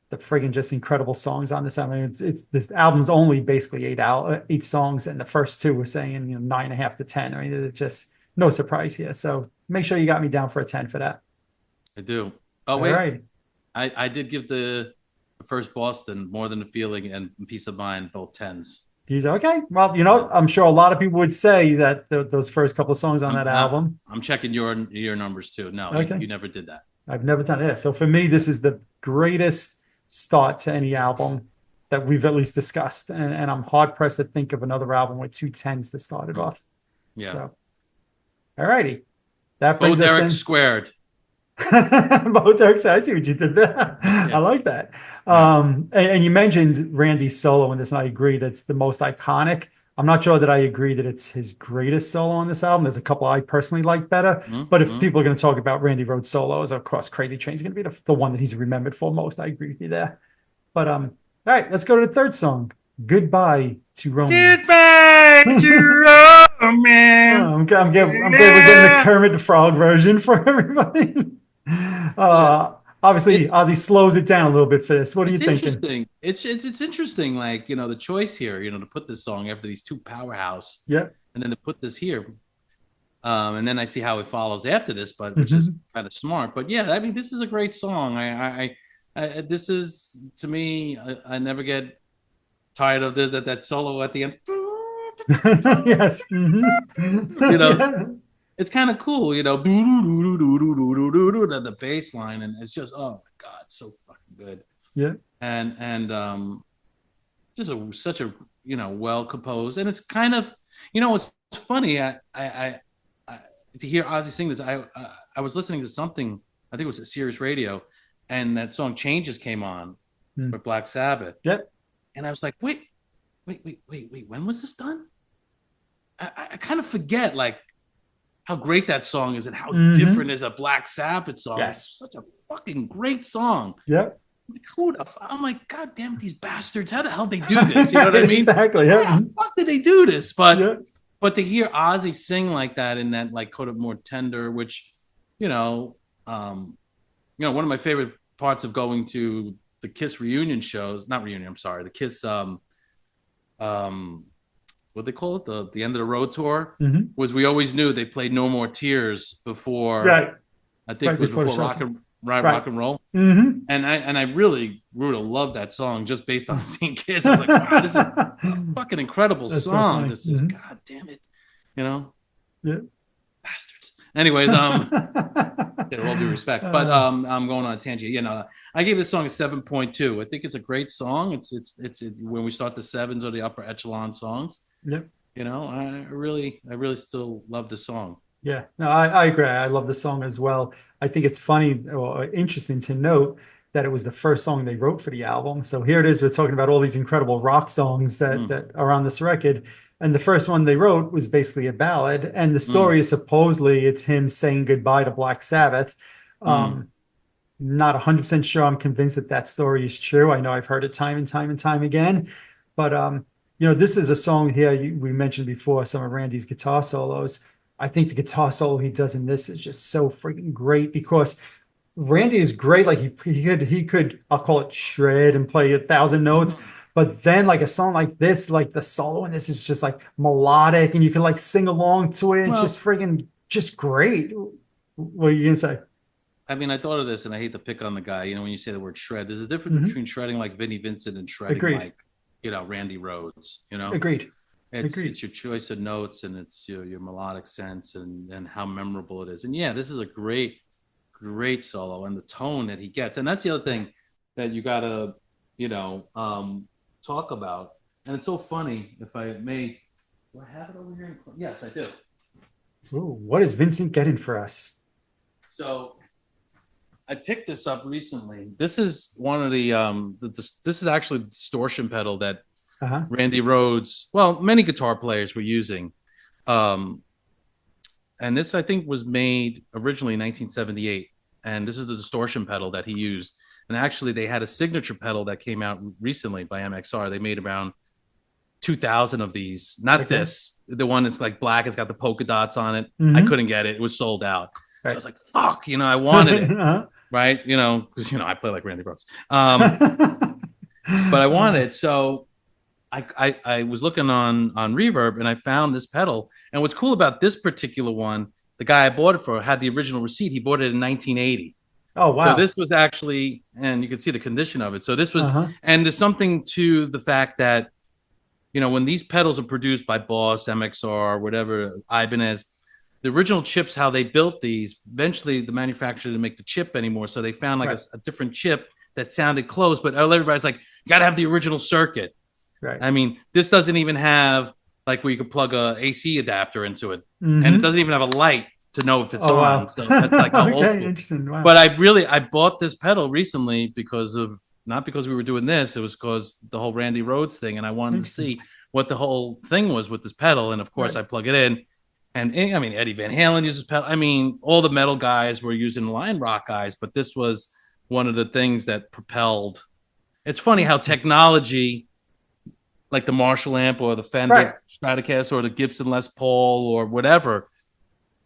the friggin' just incredible songs on this album. I mean, it's this album's only basically 8 songs, and the first two were saying 9.5 to 10. I mean, it's just no surprise here. So make sure you got me down for a 10 for that.
I do. Oh wait,
right.
I did give the first Boston, More Than a Feeling, and Peace of Mind both 10s.
These are okay. Well, I'm sure a lot of people would say that those first couple of songs on that album.
I'm checking your numbers too. No,
okay.
you never did that.
I've never done it. So for me, this is the greatest start to any album that we've at least discussed. And I'm hard pressed to think of another album with two 10s to start it off.
Yeah.
So, all righty. That brings
Both
us
Eric squared.
Both Eric. I see what you did there. Yeah. I like that. Yeah. And you mentioned Randy's solo in this, and I agree that's the most iconic. I'm not sure that I agree that it's his greatest solo on this album. There's a couple I personally like better. But if people are going to talk about Randy Rhoads solos across Crazy Train's going to be the one that he's remembered for most. I agree with you there. But all right, let's go to the third song. Goodbye to Romance.
Goodbye to Romance.
I'm glad we're getting the Kermit the Frog version for everybody. Obviously, Ozzy slows it down a little bit for this. What are you thinking?
It's interesting, like, the choice here, to put this song after these two powerhouse.
Yeah.
And then to put this here. And then I see how it follows after this, but which is kind of smart. But yeah, I mean, this is a great song. This is, to me, I never get tired of that solo at the end.
Yes.
Yeah. It's kind of cool, the bass line, and it's just, oh my god, so fucking good.
Yeah.
And just such a well composed, and it's kind of it's funny. I to hear Ozzy sing this, I was listening to something, I think it was a Sirius Radio, and that song Changes came on with Black Sabbath.
Yep.
And I was like, wait, when was this done? I kind of forget, like, how great that song is and how different is a Black Sabbath song.
Yes.
It's such a fucking great song.
Yep.
I'm like, god damn it, these bastards, how the hell they do this? You know what I mean?
Exactly. Yeah.
How the fuck did they do this? But to hear Ozzy sing like that in that, like, kind of more tender, which, one of my favorite parts of going to the Kiss reunion shows, not reunion, I'm sorry, the Kiss what they call it, the end of the road tour, was we always knew they played No More Tears before.
Right.
I think it was before rock and roll.
Mm-hmm.
And I really grew to love that song just based on seeing Kiss. I was like, wow, this is a fucking incredible song. So this is, god damn it,
Yeah.
Bastards. Anyways, with all due respect, but I'm going on a tangent. I gave this song a 7.2. I think it's a great song. It's when we start the sevens or the upper echelon songs.
Yep.
I really still love the song.
Yeah, no, I agree. I love the song as well. I think it's funny or interesting to note that it was the first song they wrote for the album. So here it is. We're talking about all these incredible rock songs that are on this record. And the first one they wrote was basically a ballad. And the
Mm,
story is supposedly it's him saying goodbye to Black Sabbath.
mm.
Um, Not 100% sure I'm convinced that that story is true. I know I've heard it time and time and time again. But, this is a song here we mentioned before, some of Randy's guitar solos. I think the guitar solo he does in this is just so freaking great because Randy is great. Like he could I'll call it shred and play 1,000 notes. But then like a song like this, like the solo in this is just like melodic and you can like sing along to it. It's just
Well,
freaking just great. What are you gonna say?
I mean, I thought of this, and I hate to pick on the guy. You know, when you say the word shred, there's a difference
Hmm.
between shredding like Vinnie Vincent and shredding
Agreed.
like, Randy Rhoads. You know,
Agreed.
it's
Agreed.
your choice of notes and it's your melodic sense and how memorable it is. And yeah, this is a great solo and the tone that he gets. And that's the other thing that you gotta, you know, talk about. And it's so funny, if I may. Do I have it over here? Yes, I do.
Ooh, what is Vincent getting for us?
So I picked this up recently. This is one of this is actually the distortion pedal that
Uh-huh.
Randy Rhoads, well, many guitar players were using. Um, and this I think was made originally in 1978. And this is the distortion pedal that he used. And actually, they had a signature pedal that came out recently by MXR. They made around 2,000 of these. Not
Okay.
this, the one that's like black. It's got the polka dots on it. I
Hmm.
couldn't get it. It was sold out. So I
Right.
was like, "Fuck!" I wanted it,
Uh-huh.
right? Because I play like Randy Rhoads. But I wanted so I was looking on Reverb and I found this pedal. And what's cool about this particular one, the guy I bought it for had the original receipt. He bought it in 1980.
Oh,
So
wow.
this was actually, and you can see the condition of it. So this was,
Uh-huh.
and there's something to the fact that, when these pedals are produced by Boss, MXR, whatever, Ibanez, the original chips, how they built these, eventually the manufacturer didn't make the chip anymore. So they found like
Right.
a different chip that sounded close, but everybody's like, you got to have the original circuit.
Right.
I mean, this doesn't even have like where you could plug a AC adapter into it, and it
Hmm.
doesn't even have a light to know if it's
Oh,
on.
wow.
So that's like how old
Okay.
school.
Interesting. Wow.
But I bought this pedal recently because of not because we were doing this. It was because the whole Randy Rhoads thing, and I wanted to
Interesting.
see what the whole thing was with this pedal. And of course,
Right.
I plug it in, and I mean Eddie Van Halen uses pedal. I mean, all the metal guys were using line rock guys, but this was one of the things that propelled. It's funny how
Interesting.
technology like the Marshall amp or the
Right.
Fender Stratocaster or the Gibson Les Paul or whatever,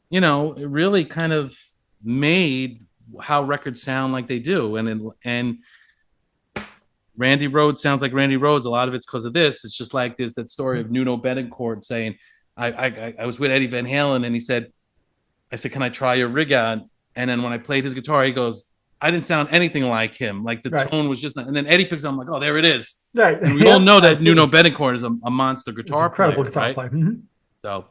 it really kind of made how records sound like they do. And Randy Rhoads sounds like Randy Rhoads. A lot of it's because of this. It's just like there's that story of Nuno Bettencourt saying, I was with Eddie Van Halen and he said, I said, can I try your rig out? And then when I played his guitar, he goes, I didn't sound anything like him. Like the
Right.
tone was just not. And then Eddie picks up, I'm like, oh, there it is.
Right.
And we all
Yep.
know that Nuno
Absolutely.
Bettencourt is a monster
It's
guitar
incredible
player,
guitar
right?
player. Hmm.
So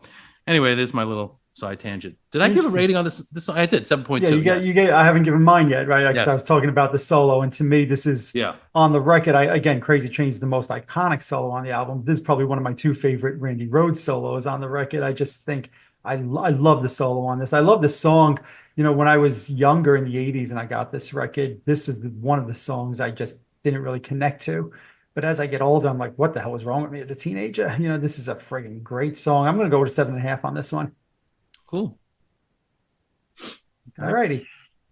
anyway, there's my little side tangent. Did I give a
Interesting.
rating on this? I did
Yeah,
7.2.
you
Yes.
get. I haven't given mine yet, right? Because I
Yes.
was talking about the solo, and to me, this is
Yeah.
on the record. I again, Crazy Train is the most iconic solo on the album. This is probably one of my two favorite Randy Rhoads solos on the record. I just think I love the solo on this. I love the song. When I was younger in the '80s and I got this record, this was one of the songs I just didn't really connect to. But as I get older, I'm like, what the hell was wrong with me as a teenager? This is a friggin' great song. I'm going to go to 7.5 on this one.
Cool.
All
Okay.
righty.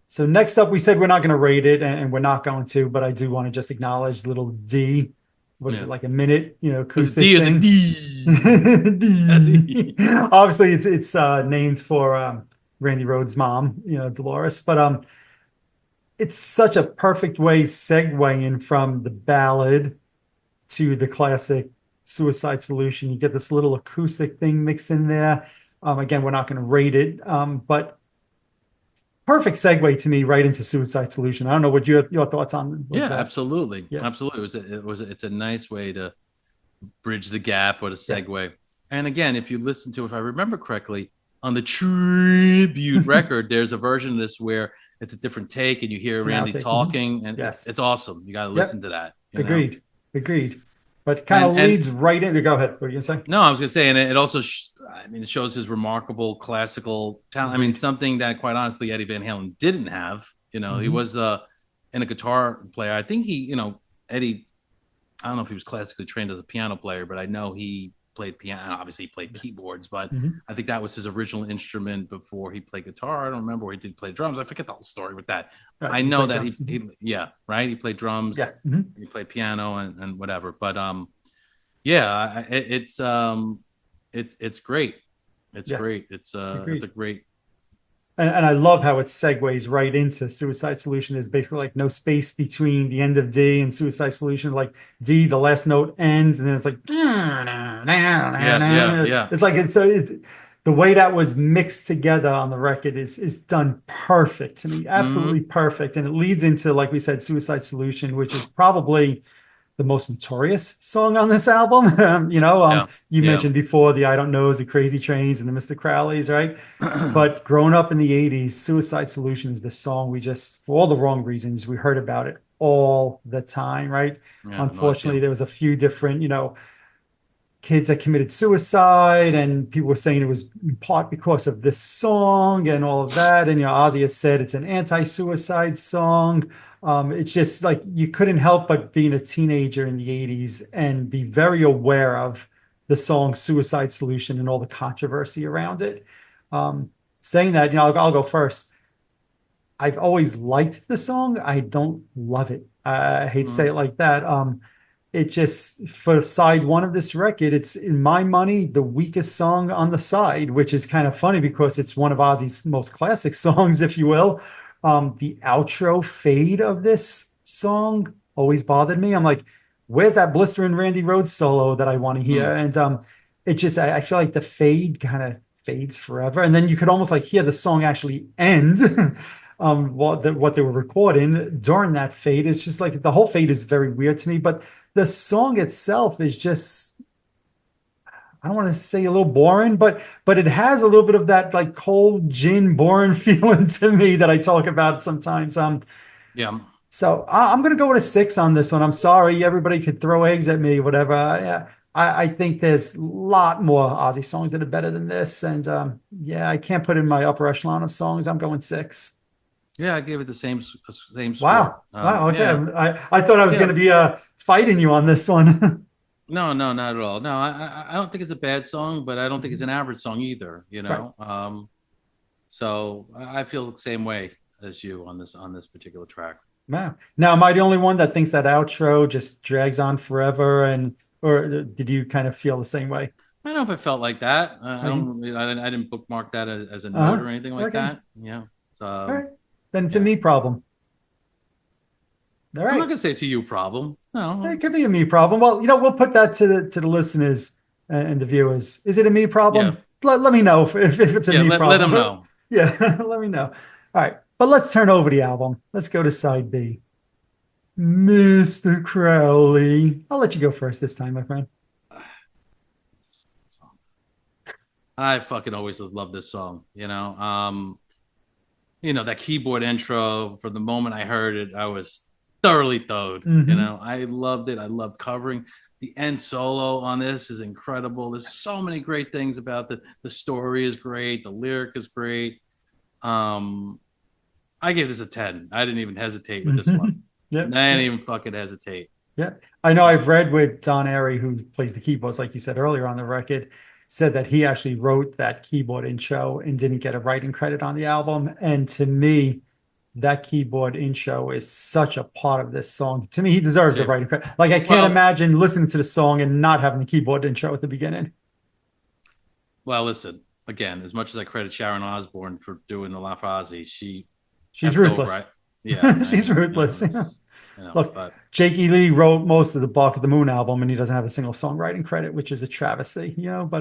So next up, we said we're not going to rate it, and we're not going to, but I do want to just acknowledge little D. What is
Yeah.
it, like a minute,
Was it D
acoustic
or is it
thing?
D?
D. Obviously, it's named for Randy Rhoads' mom, Dolores. But it's such a perfect way segueing from the ballad to the classic Suicide Solution. You get this little acoustic thing mixed in there. Again, we're not going to rate it, but perfect segue to me right into Suicide Solution. I don't know what your thoughts on
Yeah,
with that.
absolutely.
Yeah,
Absolutely. It's a nice way to bridge the gap or to
yeah.
segue. And again, if you listen to, if I remember correctly, on the tribute record, there's a version of this where it's a different take and you hear
It's an
Randy
outtake. Mhm.
talking and it's
Yes.
it's awesome. You got to listen
Yep.
to that.
Agreed. Agreed. But kind
And
of
and
leads right into. Go ahead. What are you gonna say?
no, I was gonna say, and it also, I mean, it shows his remarkable classical talent. I mean,
Agreed.
something that quite honestly Eddie Van Halen didn't have. He
Hmm.
was in a guitar player. I think Eddie. I don't know if he was classically trained as a piano player, but I know he played piano. Obviously, he played
Yes.
keyboards, but
Mhm.
I think that was his original instrument before he played guitar. I don't remember where he did play drums. I forget the whole story with that.
Right.
I
He
know
played
that
drums. Mhm.
he yeah, right. He played drums,
Yeah. Mhm.
he played piano and whatever. But yeah, it's great. It's
Yeah.
great. It's a
Agreed.
great.
And I love how it segues right into Suicide Solution. There's basically like no space between the end of D and Suicide Solution. Like D, the last note ends, and then it's like
Yeah, yeah, yeah.
it's like it's the way that was mixed together on the record is done perfect to me, absolutely
Hmm.
perfect. And it leads into, like we said, Suicide Solution, which is probably the most notorious song on this album.
Yeah,
You
yeah.
mentioned before the I Don't Knows, the Crazy Trains, and the Mr. Crowleys, right? But growing up in the 80s, Suicide Solution is the song we just, for all the wrong reasons, we heard about it all the time, right?
Yeah,
Unfortunately,
nauseum.
there was a few different, kids that committed suicide, and people were saying it was in part because of this song and all of that. And Ozzy has said it's an anti-suicide song. It's just like you couldn't help but being a teenager in the 80s and be very aware of the song Suicide Solution and all the controversy around it. Um, Saying that, I'll go first. I've always liked the song. I don't love it. I hate to say
Mm.
it like that. It just, for side one of this record, it's in my money the weakest song on the side, which is kind of funny because it's one of Ozzy's most classic songs, if you will. The outro fade of this song always bothered me. I'm like, where's that blistering Randy Rhoads solo that I want to hear?
Mm.
And it just, I feel like the fade kind of fades forever, and then you could almost like hear the song actually end. What they were recording during that fade is just like the whole fade is very weird to me, but the song itself is just, I don't want to say a little boring, but it has a little bit of that like cold gin boring feeling to me that I talk about sometimes.
Yeah.
So I'm going to go with a 6 on this one. I'm sorry, everybody could throw eggs at me, whatever. Yeah, I think there's a lot more Ozzy songs that are better than this, and yeah, I can't put in my upper echelon of songs. I'm going 6.
Yeah, I gave it the same score.
Wow, wow. Okay,
Yeah,
I thought I was going to
yeah.
be fighting you on this one.
No, no, not at all. No, I don't think it's a bad song, but I don't think it's an average song either.
Right.
So I feel the same way as you on this particular track.
Wow. Now, am I the only one that thinks that outro just drags on forever, and or did you kind of feel the same way?
I don't know if it felt like that. I
Okay.
don't. I didn't bookmark that as a note
Uh-huh.
or anything like
Okay.
that. Yeah.
All right. Then it's a
Yeah.
me problem. All
I'm not
right.
gonna say it's a you problem.
It
No.
could be a me problem. Well, we'll put that to the listeners and the viewers. Is it a me
Yeah.
problem? Let me know if it's a
Yeah.
me
Let
problem.
them know.
Yeah, let me know. All right. But let's turn over the album. Let's go to side B. Mr. Crowley. I'll let you go first this time, my friend.
I fucking always love this song. That keyboard intro. From the moment I heard it, I was thoroughly thrilled.
Hmm.
I loved it. I loved covering. The end solo on this is incredible. There's so many great things about the story is great. The lyric is great. Um, I gave this a 10. I didn't even hesitate with this one. I
Yep.
didn't
Yep.
even fucking hesitate.
Yeah, I know. I've
Um,
read with Don Airy, who plays the keyboards, like you said earlier on the record, said that he actually wrote that keyboard intro and didn't get a writing credit on the album. And to me, that keyboard intro is such a part of this song. To me, he deserves a
see,
writing credit. Like I can't
well,
imagine listening to the song and not having the keyboard intro at the beginning.
listen. Again, as much as I credit Sharon Osbourne for doing the La Fozzy, she
She's
effed over.
ruthless.
Yeah,
She's
and
ruthless. Look,
but
Jake E. Lee wrote most of the Bark of the Moon album, and he doesn't have a single songwriting credit, which is a travesty,
terrible,
but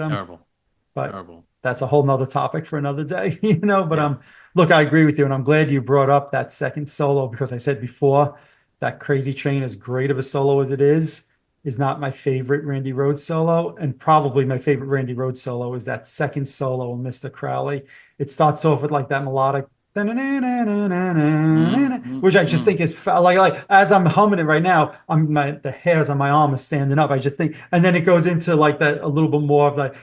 terrible.
that's a whole nother topic for another day, but
Yeah,
look, I agree with you, and I'm glad you brought up that second solo because I said before that Crazy Train, as great of a solo as it is not my favorite Randy Rhoads solo, and probably my favorite Randy Rhoads solo is that second solo in Mr. Crowley. It starts off with like that melodic, which I just
mm.
think is like as I'm humming it right now, the hairs on my arm are standing up. I just think, and then it goes into like that a little bit more of like,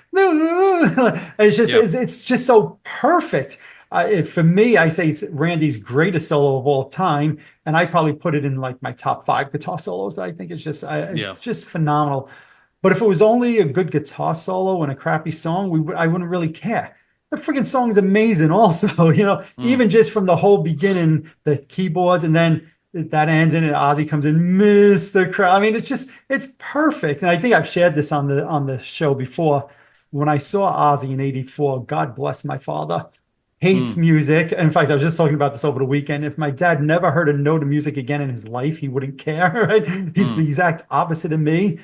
it's just
Yeah,
it's just so perfect. For me, I say it's Randy's greatest solo of all time, and I probably put it in like my top 5 guitar solos that I think is just
yeah.
just phenomenal. But if it was only a good guitar solo and a crappy song, I wouldn't really care. The freaking song is amazing, also.
Mm,
Even just from the whole beginning, the keyboards, and then that ends in and Ozzy comes in, Mr. Crowd. I mean, it's perfect. And I think I've shared this on the show before. When I saw Ozzy in '84, God bless my father, hates
mm,
music. In fact, I was just talking about this over the weekend. If my dad never heard a note of music again in his life, he wouldn't care, right? He's the
mm,
exact opposite of me.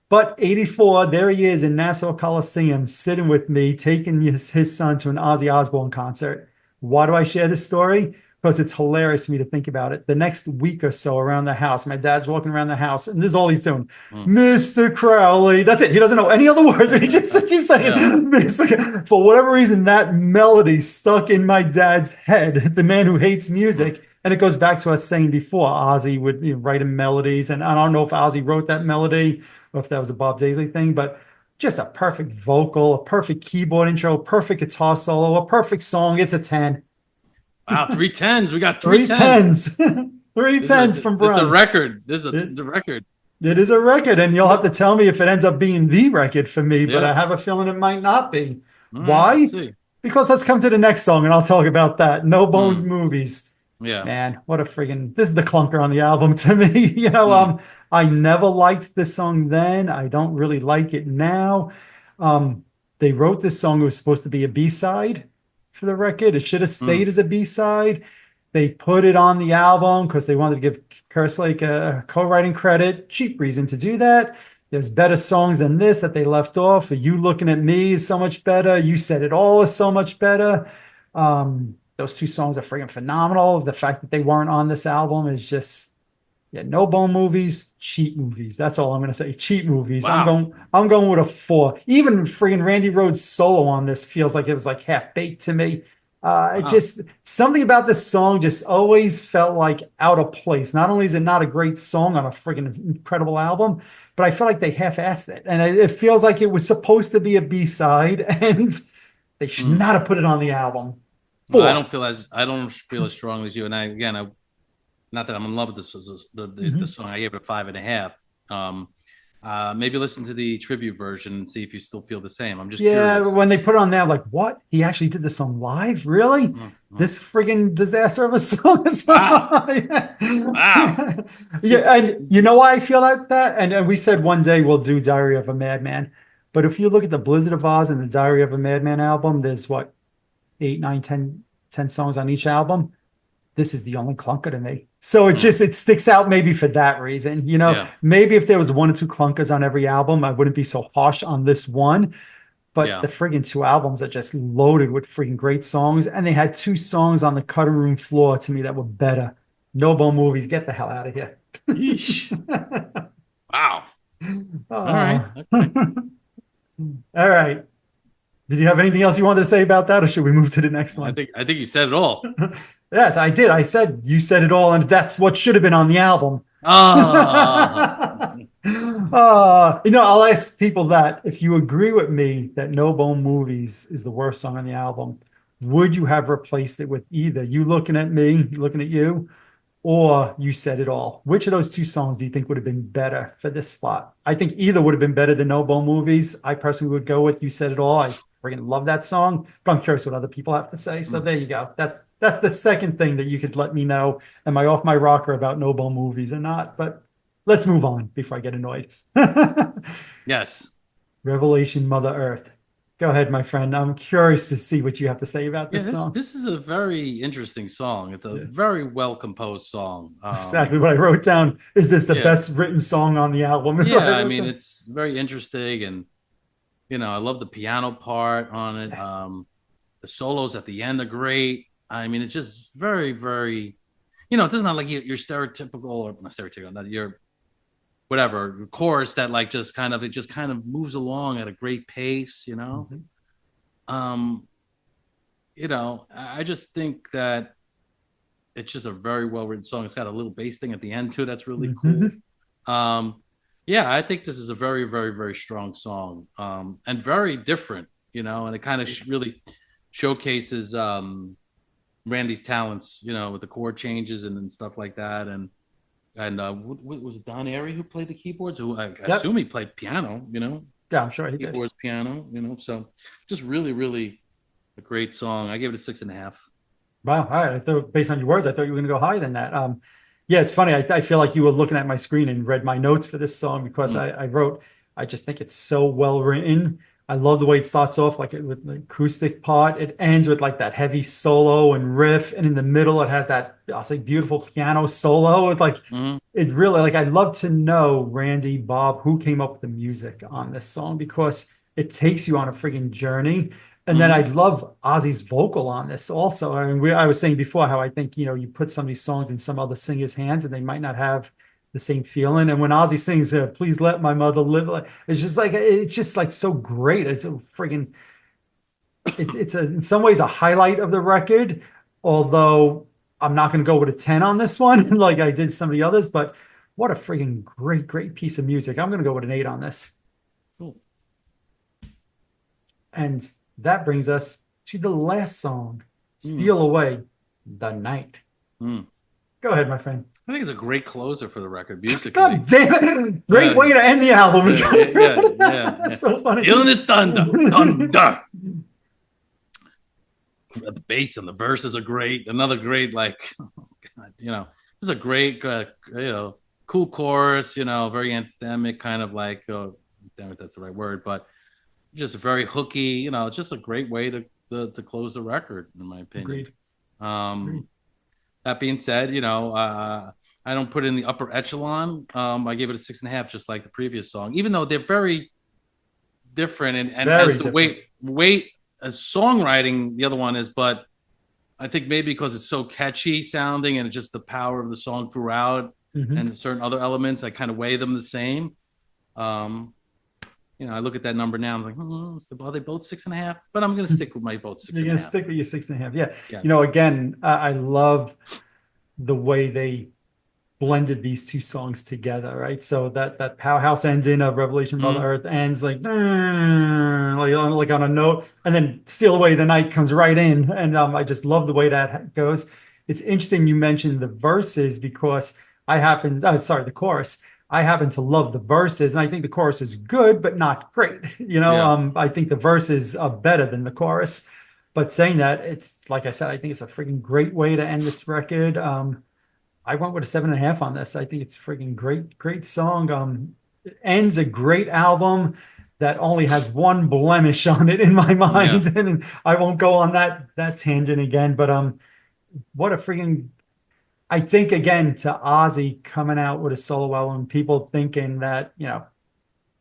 But '84, there he is in Nassau Coliseum, sitting with me, taking his son to an Ozzy Osbourne concert. Why do I share this story? Because it's hilarious for me to think about it. The next week or so around the house, my dad's walking around the house, and this is all he's doing.
mm.
Mr. Crowley. That's it. He doesn't know any other words, but he just keeps saying,
Yeah.
Mr. For whatever reason, that melody stuck in my dad's head, the man who hates
Mm.
music. And it goes back to us saying before, Ozzy would write him melodies. And I don't know if Ozzy wrote that melody or if that was a Bob Daisley thing, but just a perfect vocal, a perfect keyboard intro, perfect guitar solo, a perfect song. It's a 10.
Wow, three tens. We got three
Three
tens.
tens. Three tens from
This is a
Brunn.
record. This is
It,
the record.
it is a record, and you'll have to tell me if it ends up being the record for me, but I
Yeah.
have a feeling it might not be.
All right. Let's
Why?
see.
Because let's come to the next song and I'll talk about that. No Bones
Mm,
Movies.
yeah.
Man, what a friggin' this is the clunker on the album to me.
Mm,
I never liked this song then. I don't really like it now. Um, they wrote this song, it was supposed to be a B-side for the record. It should have stayed
mm,
as a B-side. They put it on the album because they wanted to give Kerslake a co-writing credit. Cheap reason to do that. There's better songs than this that they left off. You Looking at Me is so much better. You Said It All is so much better. Those two songs are freaking phenomenal. The fact that they weren't on this album is just, yeah, no bone movies, cheap movies. That's all I'm gonna say. Cheap movies. I'm
wow.
going. I'm going with a 4. Even freaking Randy Rhoads solo on this feels like it was like half baked to me. It
Wow.
just something about this song just always felt like out of place. Not only is it not a great song on a freaking incredible album, but I feel like they half-assed it, and it feels like it was supposed to be a B-side, and they should
Mm.
not have put it on the album.
Well,
4.
I don't feel as strongly as you. And I not that I'm in love with the
Mhm.
song. I gave it a 5.5. Um, maybe listen to the tribute version and see if you still feel the same. I'm just
Yeah,
curious.
when they put it on there, like, what? He actually did this song live? Really?
Mm, mm.
This friggin' disaster of a song.
Wow. Wow.
Yeah.
He's
Yeah, and you know why I feel like that? And we said one day we'll do Diary of a Madman. But if you look at the Blizzard of Oz and the Diary of a Madman album, there's what, 8, 9, 10 songs on each album. This is the only clunker to me. So
mm,
it sticks out maybe for that reason.
yeah.
Maybe if there was 1 or 2 clunkers on every album, I wouldn't be so harsh on this one. But
Yeah.
the friggin' 2 albums are just loaded with friggin' great songs. And they had 2 songs on the cutting room floor to me that were better. No Bone Movies, get the hell out of here.
Yeesh. Wow. All right.
Oh.
Okay.
All right. Did you have anything else you wanted to say about that, or should we move to the next one?
I think you said it all.
Yes, I did. I said you said it all, and that's what should have been on the album.
Ah.
I'll ask people that if you agree with me that No Bone Movies is the worst song on the album, would you have replaced it with either You Looking at Me, Looking at You, or You Said It All? Which of those 2 songs do you think would have been better for this slot? I think either would have been better than No Bone Movies. I personally would go with You Said It All. I freaking love that song, but I'm curious what other people have to say. So
Mm.
there you go. That's the second thing that you could let me know. Am I off my rocker about No Bone Movies or not? But let's move on before I get annoyed.
Yes.
Revelation Mother Earth. Go ahead, my friend. I'm curious to see what you have to say about
Yeah,
this song.
this is a very interesting song. It's a
Yeah.
very well composed song.
Exactly what I wrote down. Is this the
Yeah,
best written song on the album? That's what
yeah.
I
I
wrote
mean,
down.
it's very interesting, and I love the piano part on it.
Yes.
The solos at the end are great. I mean, it's just very, very. It's not like your stereotypical or not stereotypical, not your whatever chorus that like just kind of moves along at a great pace.
Mhm.
Um, I just think that it's just a very well written song. It's got a little bass thing at the end too. That's really cool.
Mhm.
Um, yeah, I think this is a very, very, very strong song, and very different. And it kind of really showcases Randy's talents. With the chord changes and stuff like that. And and was it Don Airy who played the keyboards? Who I
Yep.
assume he played piano,
Yeah, I'm sure he did.
keyboards, piano, So just really, really a great song. I gave it a 6.5.
Wow. All right. I thought, based on your words, I thought you were going to go higher than that. Yeah, it's funny. I feel like you were looking at my screen and read my notes for this song because
Mm,
I wrote, I just think it's so well written. I love the way it starts off like with the acoustic part. It ends with like that heavy solo and riff, and in the middle it has that I'll say beautiful piano solo. It's like
mm,
it really like I'd love to know, Randy, Bob, who came up with the music on this song because it takes you on a friggin' journey. And then I
mm,
love Ozzy's vocal on this also. I mean, I was saying before how I think, you put some of these songs in some other singer's hands and they might not have the same feeling. And when Ozzy sings, "Please let my mother live," it's just like so great. It's a friggin', it's in some ways a highlight of the record. Although I'm not going to go with a 10 on this one, like I did some of the others, but what a friggin' great piece of music. I'm going to go with an 8 on this.
cool.
And that brings us to the last song,
Mm,
Steal Away the Night.
mm.
Go ahead, my friend.
I think it's a great closer for the record musically.
God damn it. Great
Yeah,
way to end the album.
yeah.
That's so funny.
Stealing his thunder, thunder. The bass and the verses are great. Another great, like, God, this is a great, cool chorus. Very anthemic, kind of like, damn it, that's the right word, but just very hooky. It's just a great way to close the record, in my opinion.
Agreed. Agreed.
Um, that being said, I don't put it in the upper echelon. I gave it a 6.5, just like the previous song, even though they're very different. And
Very
as the
different.
weight as songwriting, the other one is, but I think maybe because it's so catchy sounding and just the power of the song throughout
Mhm.
and certain other elements, I kind of weigh them the same. I look at that number now. I'm like, so are they both 6.5? But I'm going to stick with my both six
You're
and a
gonna
half.
stick with your 6.5. Yeah.
Yeah.
Again, I love the way they blended these two songs together, right? So that powerhouse ending of Revelation Mother
Mm,
Earth ends like like on a note, and then Steal Away the Night comes right in, and I just love the way that goes. It's interesting you mentioned the verses because the chorus. I happen to love the verses, and I think the chorus is good, but not great.
yeah.
I think the verses are better than the chorus. But saying that, it's like I said, I think it's a freaking great way to end this record. I went with a 7.5 on this. I think it's a freaking great song. It ends a great album that only has one blemish on it in my
Yeah.
mind, and I won't go on that tangent again. But what a freaking! I think again to Ozzy coming out with a solo album, people thinking that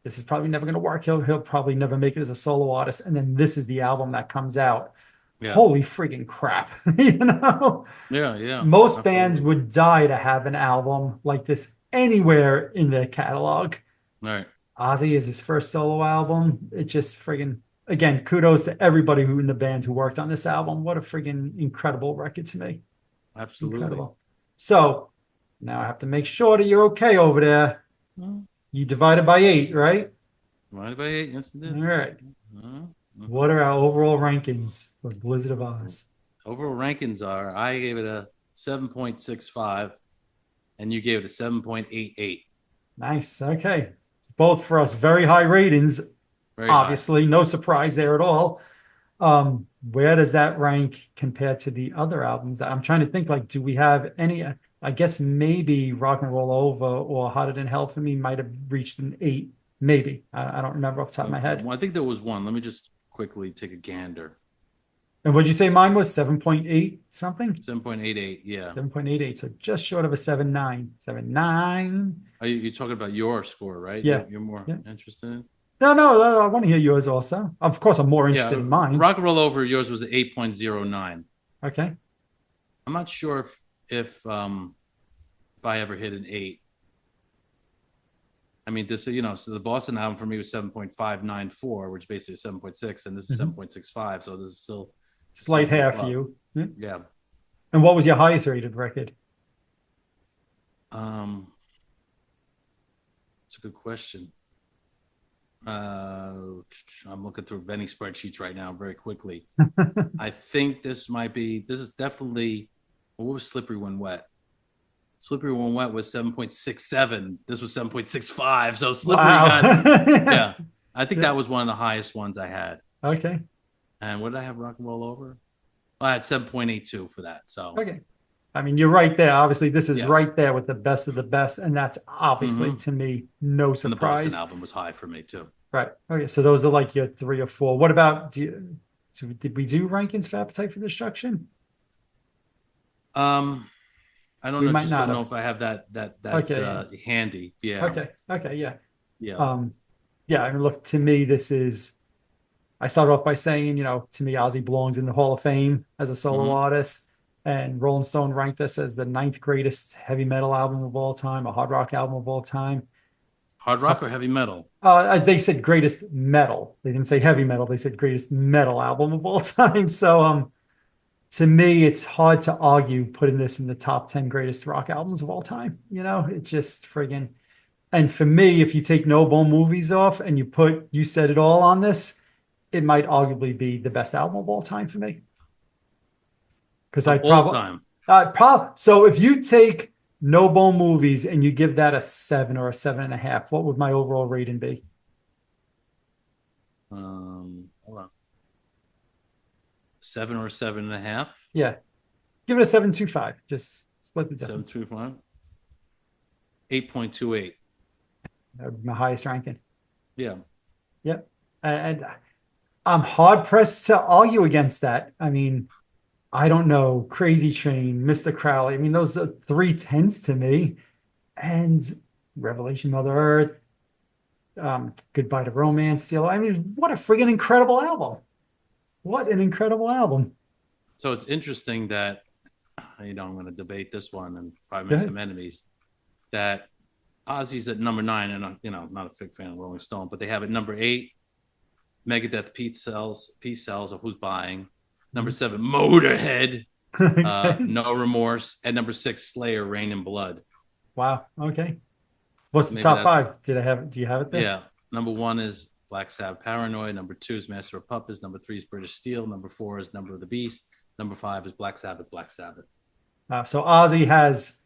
this is probably never going to work. He'll probably never make it as a solo artist, and then this is the album that comes out.
Yeah.
Holy freaking crap! you know
Yeah. Yeah.
most bands
Absolutely.
would die to have an album like this anywhere in their catalog.
All right.
Ozzy is his first solo album. It just friggin' again, kudos to everybody who in the band who worked on this album. What a friggin' incredible record to me.
Absolutely.
Incredible. So now I have to make sure that you're okay over there.
Well,
You divided by 8, right?
divided by 8. Yes, it
All
did.
right.
Mm-hmm.
What are our overall rankings for Blizzard of Ozz?
Overall rankings are I gave it a 7.65 and you gave it a 7.88.
Nice. Okay. Both for us, very high ratings.
Very high.
Obviously, no surprise there at all. Where does that rank compared to the other albums? That I'm trying to think, like, do we have any? I guess maybe Rock and Roll Over or Hotter Than Hell for Me might have reached an 8. Maybe. I don't remember off the top of my head.
I think there was one. Let me just quickly take a gander.
And what'd you say mine was? 7.8 something?
7.88. Yeah.
7.88. So just short of a 7.9. 7.9.
Are you talking about your score, right?
Yeah.
You're more
Yeah.
interested in?
No, I want to hear yours also. Of course, I'm more interested
Yeah.
in mine.
Rock and Roll Over, yours was 8.09.
Okay.
I'm not sure if I ever hit an 8. I mean, so the Boston album for me was 7.594, which is basically a 7.6, and this is
Mhm.
7.65. So this is still
Slight
something
half for
above.
you. Yeah.
Yeah.
And what was your highest rated record?
Um, it's a good question. I'm looking through many spreadsheets right now very quickly. I think this is definitely, well, what was Slippery When Wet? Slippery When Wet was 7.67. This was 7.65. So Slippery
Wow.
got, yeah. I think
Yeah.
that was one of the highest ones I had.
Okay.
And what did I have Rock and Roll over? I had 7.82 for that. So,
Okay. I mean, you're right there. Obviously, this is
yeah.
right there with the best of the best, and that's obviously
Mm-hmm.
to me no
And the Boston
surprise.
album was high for me too.
Right. Okay. So those are like your three or four. What about so did we do rankings for Appetite for Destruction?
Um, I don't
We
know.
might
Just
not
don't know
have.
if I have that
Okay. Yeah.
handy. Yeah,
Okay. Okay. Yeah.
yeah.
Um, yeah. I mean, look, to me, this is. I started off by saying, to me, Ozzy belongs in the Hall of Fame as a solo
Mm-hmm.
artist. And Rolling Stone ranked this as the ninth greatest heavy metal album of all time, a hard rock album of all time.
Hard
Tough
rock
to,
or heavy metal?
they said greatest metal. They didn't say heavy metal. They said greatest metal album of all time. So, to me, it's hard to argue putting this in the top 10 greatest rock albums of all time. It just friggin'. And for me, if you take No Bone Movies off and you said it all on this, it might arguably be the best album of all time for me. Because
Of
I
all
probably,
time.
so if you take No Bone Movies and you give that a 7 or a 7.5, what would my overall rating be?
Hold on. 7 or 7.5.
Yeah, give it a 7.25. Just split the
Seven
difference.
two five. 8.28.
That would be my highest ranking.
Yeah.
Yep. And I'm hard pressed to argue against that. I mean, I don't know, Crazy Train, Mr. Crowley. I mean, those are three tens to me. And Revelation Mother Earth, Goodbye to Romance Still. I mean, what a friggin' incredible album. What an incredible album.
So it's interesting that I'm going to debate this one and probably
Go
make
ahead.
some enemies. That Ozzy's at number 9, and I'm not a big fan of Rolling Stone, but they have it number 8. Megadeth, Peace Cells of Who's Buying. Number 7, Motorhead,
Okay.
No Remorse. At number 6, Slayer, Rain and Blood.
Wow. Okay. What's the
Maybe
top
that's,
five? Do you have it there?
yeah. Number 1 is Black Sabbath, Paranoid. Number 2 is Master of Puppets. Number 3 is British Steel. Number 4 is Number of the Beast. Number 5 is Black Sabbath, Black Sabbath.
So Ozzy has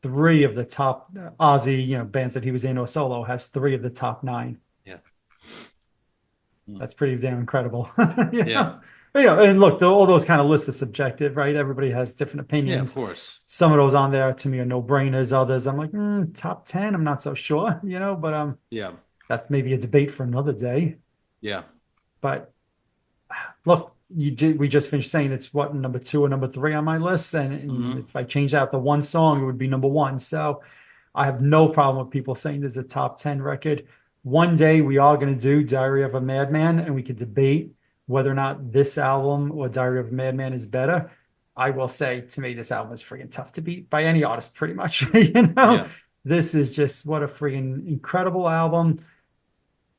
three of the top Ozzy, bands that he was in or solo has three of the top nine.
Yeah.
That's pretty damn incredible.
Yeah.
And look, all those kind of lists are subjective, right? Everybody has different
Yeah, of
opinions.
course.
Some of those on there to me are no brainers. Others, I'm like, top 10. I'm not so sure, but
Yeah.
that's maybe a debate for another day.
Yeah.
But look, we just finished saying it's what, number 2 or number 3 on my list. And if I change out the one song, it would be number 1. So I have no problem with people saying there's a top 10 record. One day we are going to do Diary of a Madman, and we could debate whether or not this album or Diary of a Madman is better. I will say, to me, this album is freaking tough to beat by any artist, pretty much.
Yeah.
This is just what a freaking incredible album.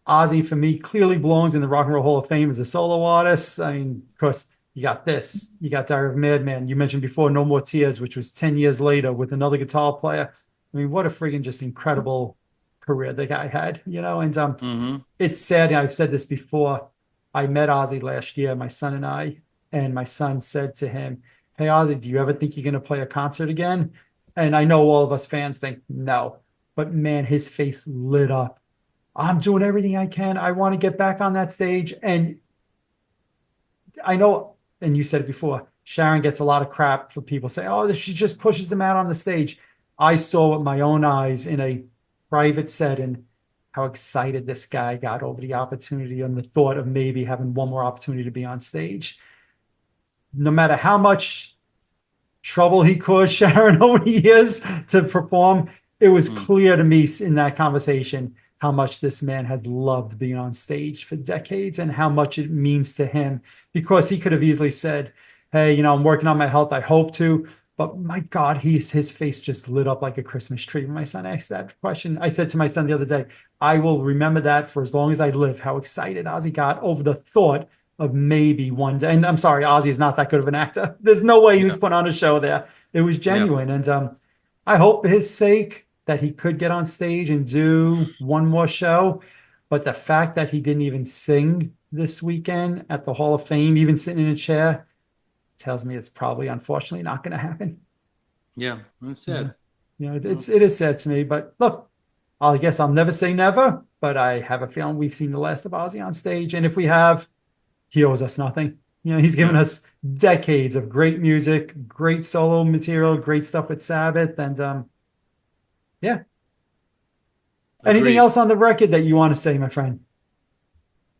Ozzy, for me, clearly belongs in the Rock and Roll Hall of Fame as a solo artist. I mean, of course, you got this. You got Diary of a Madman. You mentioned before No More Tears, which was 10 years later with another guitar player. I mean, what a freaking just incredible career the guy had, and it's sad. And I've said this before. I met Ozzy last year, my son and I, and my son said to him, "Hey, Ozzy, do you ever think you're going to play a concert again?" And I know all of us fans think no, but man, his face lit up. I'm doing everything I can. I want to get back on that stage. And I know, and you said it before, Sharon gets a lot of crap for people saying, oh, she just pushes them out on the stage. I saw with my own eyes in a private setting how excited this guy got over the opportunity and the thought of maybe having one more opportunity to be on stage. No matter how much trouble he caused Sharon over the years to perform, it was clear to me in that conversation how much this man has loved being on stage for decades and how much it means to him, because he could have easily said, hey, I'm working on my health. I hope to. But my God, his face just lit up like a Christmas tree when my son asked that question. I said to my son the other day, I will remember that for as long as I live, how excited Ozzy got over the thought of maybe one day. And I'm sorry, Ozzy is not that good of an actor. There's no way he was put on a show there. It was genuine. And I hope for his sake that he could get on stage and do one more show. But the fact that he didn't even sing this weekend at the Hall of Fame, even sitting in a chair, tells me it's probably unfortunately not going to happen.
Yeah, that's sad.
You know,
Well,
it is sad to me, but look, I guess I'll never say never, but I have a feeling we've seen the last of Ozzy on stage. And if we have, he owes us nothing. You know, he's given
yeah,
us decades of great music, great solo material, great stuff with Sabbath. And yeah. Anything
agreed.
else on the record that you want to say, my friend?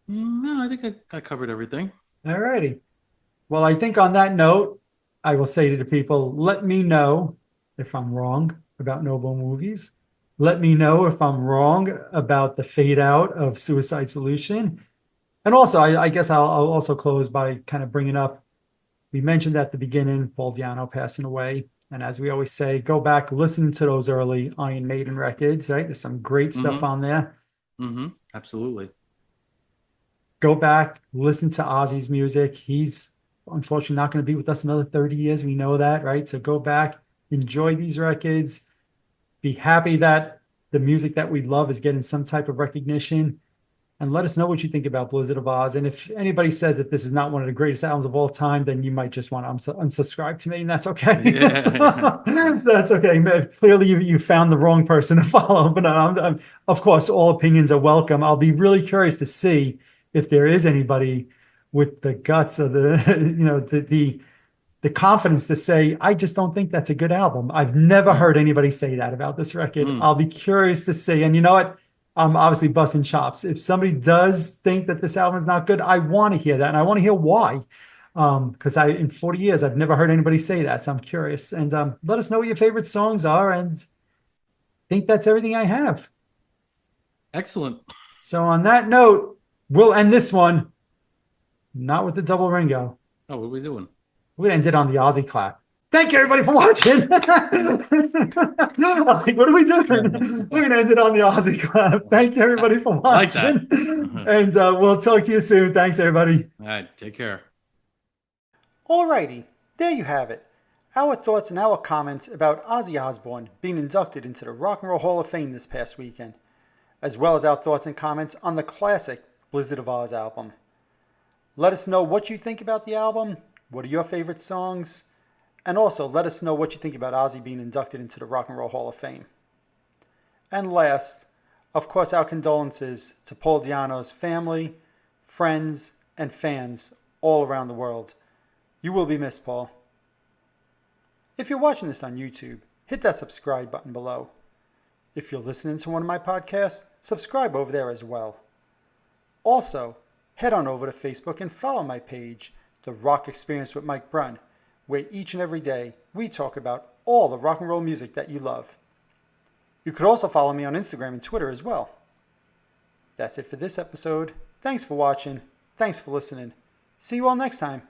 No, I think I covered everything.
All righty. Well, I think on that note, I will say to the people, let me know if I'm wrong about Noble movies. Let me know if I'm wrong about the fade out of Suicide Solution. And also, I guess I'll also close by kind of bringing up, we mentioned at the beginning, Paul Diano passing away. And as we always say, go back, listen to those early Iron Maiden records, right? There's some great stuff
Mm-hmm.
on there.
Mm-hmm. Absolutely.
Go back, listen to Ozzy's music. He's unfortunately not going to be with us another 30 years. We know that, right? So go back, enjoy these records, be happy that the music that we love is getting some type of recognition, and let us know what you think about Blizzard of Ozz. And if anybody says that this is not one of the greatest albums of all time, then you might just want to unsubscribe to me, and that's okay.
Yeah.
So, that's okay. Clearly, you found the wrong person to follow, but of course, all opinions are welcome. I'll be really curious to see if there is anybody with the guts of the, the confidence to say, I just don't think that's a good album. I've never
Mm.
heard anybody say that about this record.
Mm.
I'll be curious to see. And you know what? I'm obviously busting chops. If somebody does think that this album is not good, I want to hear that. And I want to hear why. Because in 40 years, I've never heard anybody say that. So I'm curious. And let us know what your favorite songs are. And I think that's everything I have.
Excellent.
So on that note, we'll end this one, not with the double Ringo.
Oh, what are we doing?
We're gonna end it on the Aussie clap. Thank you, everybody, for watching. Like, what are we doing? We're gonna end it on the Aussie clap. Thank you, everybody, for
I like that.
watching, and we'll talk to you soon. Thanks, everybody.
All right, take care.
Alrighty, there you have it. Our thoughts and our comments about Ozzy Osbourne being inducted into the Rock and Roll Hall of Fame this past weekend, as well as our thoughts and comments on the classic Blizzard of Ozz album. Let us know what you think about the album. What are your favorite songs? And also, let us know what you think about Ozzy being inducted into the Rock and Roll Hall of Fame. And last, of course, our condolences to Paul Diano's family, friends, and fans all around the world. You will be missed, Paul. If you're watching this on YouTube, hit that subscribe button below. If you're listening to one of my podcasts, subscribe over there as well. Also, head on over to Facebook and follow my page, The Rock Experience with Mike Brunn, where each and every day we talk about all the rock and roll music that you love. You could also follow me on Instagram and Twitter as well. That's it for this episode. Thanks for watching. Thanks for listening. See you all next time.